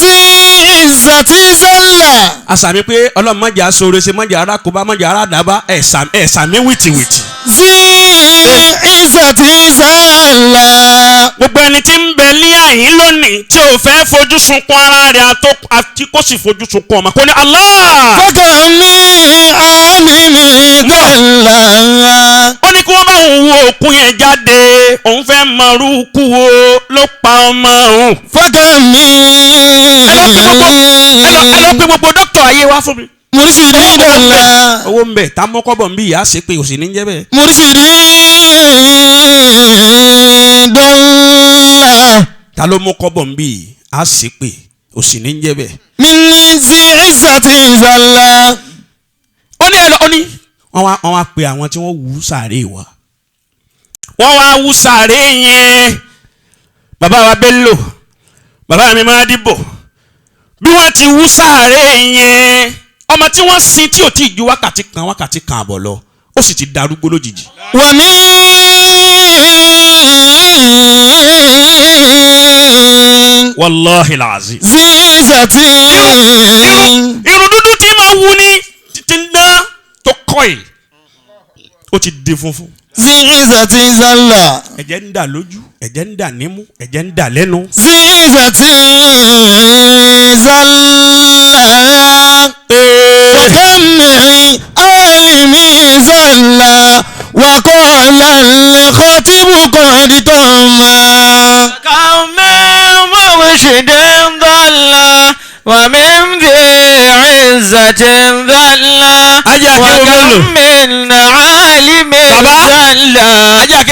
ذي عزة زل. àṣàmì pé ọlọ́run mọ̀jà sóore ṣe mọ̀jà ara kó bá mọ̀jà ara dàbá ẹ̀sàmì wìtìwìtì. ذي عزة زل. gbogbo ẹni tí ń bẹ ní àyín lónìí tí ò fẹ́ fojú sunkún ara rẹ̀ àti kó sì fojú sunkún ọmọ kó ní Allah. فكم من عالم ضل. ó ní kí wọ́n bá òun wo òkun yẹn jáde òun fẹ́ mọ̀rú kú o ló pa ọmọ òun. فكم ẹ lọ pé gbogbo dókítà ayé wá fún mi. مرشد ضل. owó ń bẹ tá a mọ́kọ́bọ̀ ń bí ìyá ṣe pé òsì ní jẹ́ bẹ́ẹ̀. مرشد ضل. ta ló mọ́kọ́bọ̀ ń bí ìyá ṣe pé òsì ní jẹ́ bẹ́ẹ̀. من ذي عزة زل. ó ní ẹ̀rọ ó ní wọ́n wá pe àwọn tí wọ́n wú sàárè wa. wọ́n wá wú sàárè yẹn bàbá wa Bello bàbá mi máa dìbò bí wọ́n ti wú sàárè yẹn ọmọ tí wọ́n sin tí ò tí ì ju wákàtí kan àbọ̀ lọ ó sì ti darúgbó lójijì. ومن wàláhi làzí. ذي عزة. irun dúdú tí máa wú ní títí ń dán tó kọ́ ẹ̀ ó ti di funfun. ذي عزة زل. ẹ̀jẹ̀ ń dà lójú ẹ̀jẹ̀ ń dà nímú ẹ̀jẹ̀ ń dà lẹ́nu. ذي عزة زل. وكم من عالم زل وقال الخطيب قد تم. كم من مرشد ضل ومن ذي عزة ذل وكم من عالم ذل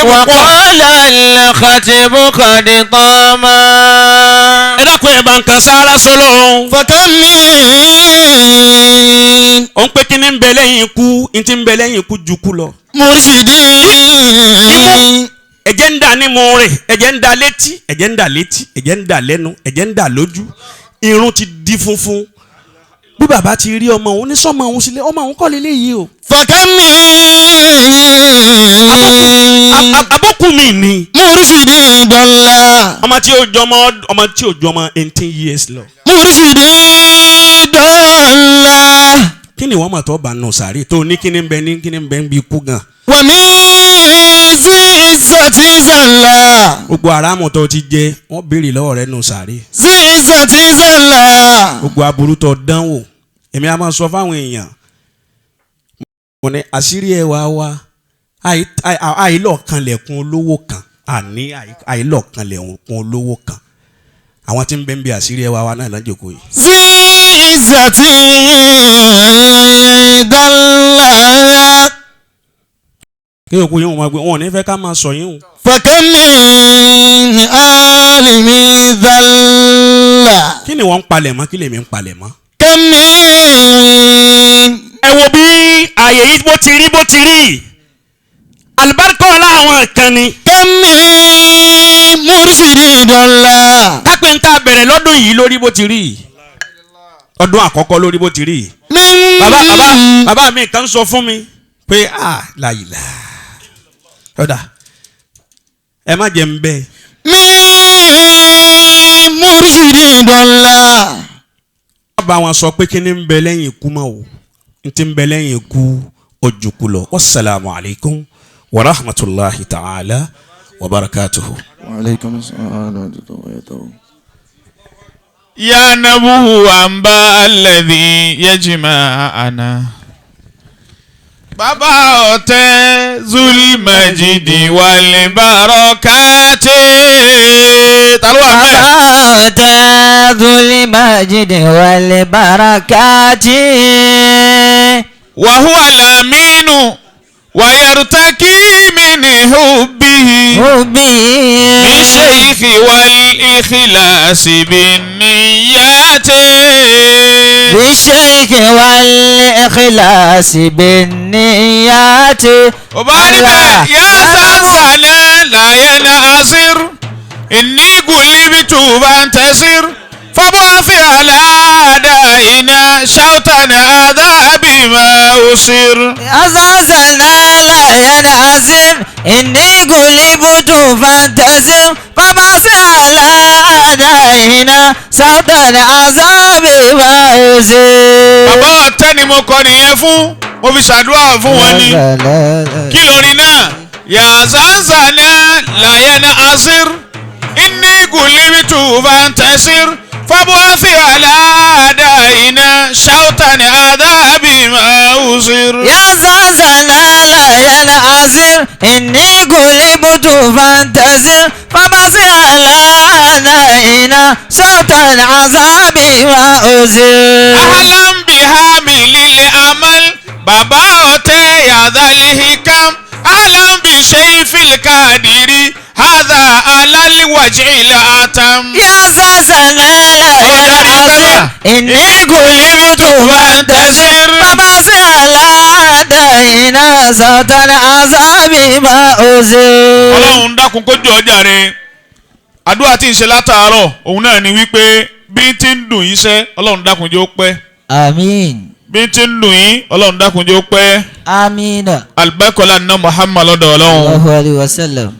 وقال الخطيب قد طام. ẹ dákun ẹ̀ bá ń kan sára sọ́lọ́. فكم من ó ń pé kí ni ń bẹ lẹ́yìn ikú n ti ń bẹ lẹ́yìn ikú ju kú lọ. مرشد ẹ̀jẹ̀ ń dà nímú rẹ̀ ẹ̀jẹ̀ ń dà létí ẹ̀jẹ̀ ń dà létí ẹ̀jẹ̀ ń dà lẹ́nu ẹ̀jẹ̀ ń dà lójú irun ti di funfun bí bàbá ti rí ọmọ òun ní sọmọ òun sílẹ̀ ọmọ òun kọ́ lélẹ̀ yìí o. فكم من abókù mi ni. مرشد ضل. ọmọ tí ò jọ ọmọ 18 years lọ. مرشد ضل. kí ni wọ́n mọ̀ tó bá nù sàárè tó ní kí ni ń bẹ ń bí ikú gan. ومن ذي عزة زل. gbogbo aráàmù tó ti jẹ wọ́n béèrè lọ́wọ́ rẹ̀ nù sàárè. ذي عزة زل. gbogbo aburú tó dánwò èmi a máa sọ fáwọn èèyàn mo ní àṣírí ẹwà wa àìlọ́ọ̀kanlẹ̀kùn olówó kan àní àìlọ́ọ̀kanlẹ̀kùn olówó kan àwọn tí ń bẹ ń bí àṣírí ẹwà wa náà lọ́jọ́kọ̀ yìí. ذي عزة ضل. kí òkú yín wọn máa gbé wọn ò ní fẹ́ ká máa sọ yín o. فكم من عالم ذل. kí ni wọ́n ń palẹ̀ mọ́ kí lèmi ń palẹ̀ mọ́. كم من ẹ wo bí ààyè yìí bó ti rí alibarika ọlá àwọn kan ni. كم من مرشد ضل. kápẹ́ńtà bẹ̀rẹ̀ lọ́dún yìí lórí bó ti rí ọdún àkọ́kọ́ lórí bó ti rí. من bàbá mi kan sọ fún mi pé láyìlá ọ̀dà ẹ má jẹ́ ń bẹ́ẹ̀. من مرشد ضل. bá wọn sọ pé kí ni ń bẹ lẹ́yìn ikú mọ́ o n ti ń bẹ lẹ́yìn ikú ojúkú lọ wasalaamu alaykum wa rahmatulahi ta'ala wa barakatuhu. وعليكم السلام ورحمة الله وبركاته. يا نبوة أنباء الذي يجمعنا bàbá ọ̀tẹ̀ Zulmajidi wal barakati. ta ló wà bẹ́ẹ̀. bàbá ọ̀tẹ̀ Zulmajidi wal barakati. wa huwa al-aminu wa yartaki min hubbi به مبين بالشيخ والإخلاص بالنيات بالشيخ والإخلاص بالنيات وبعد يا سلسلة لا ينعصر إني قلبت فانتصر فبعث على أعدائنا شوطا عذاب ما أصر أزازنا لا ينعزم إني قلبت فانتصر فبعث على أعدائنا صوتا عذاب ما أصر. bàbá ọ̀tẹ́ ni mo kọ nìyẹn fún mo fi ṣàdúrà fún wọn ni kí lórin náà yà zanzana làyẹn asir inni gulibitu fantasir fabuafi alada ina shautan adabi mausir. يا زازنا لا ينعزم إني قلبت فانتصر فبعث على أعدائنا صوتا عذاب ما أصر. ahalam bihamilil amal bàbá ọ̀tẹ́ yàdálì hikam ahalam bi shayfil kadiri hadha alaliwaji ilatam. يا زازنا لا ينعزم إني قلبت فانتصر فبعث على أعدائنا صوتا عذاب ما أصر. ọlọ́run dákun kó jọ ọjà rẹ àdúrà tí ń ṣe látàárọ̀ òun náà ni wípé bí tí ń dùn yín sẹ́ ọlọ́run dákun jẹ́ ó pẹ́ آمين bí tí ń dùn yín ọlọ́run dákun jẹ́ ó pẹ́ آمين albakola ná Muhammad lọ́dọ̀ ọlọ́run. الله عليه وسلم.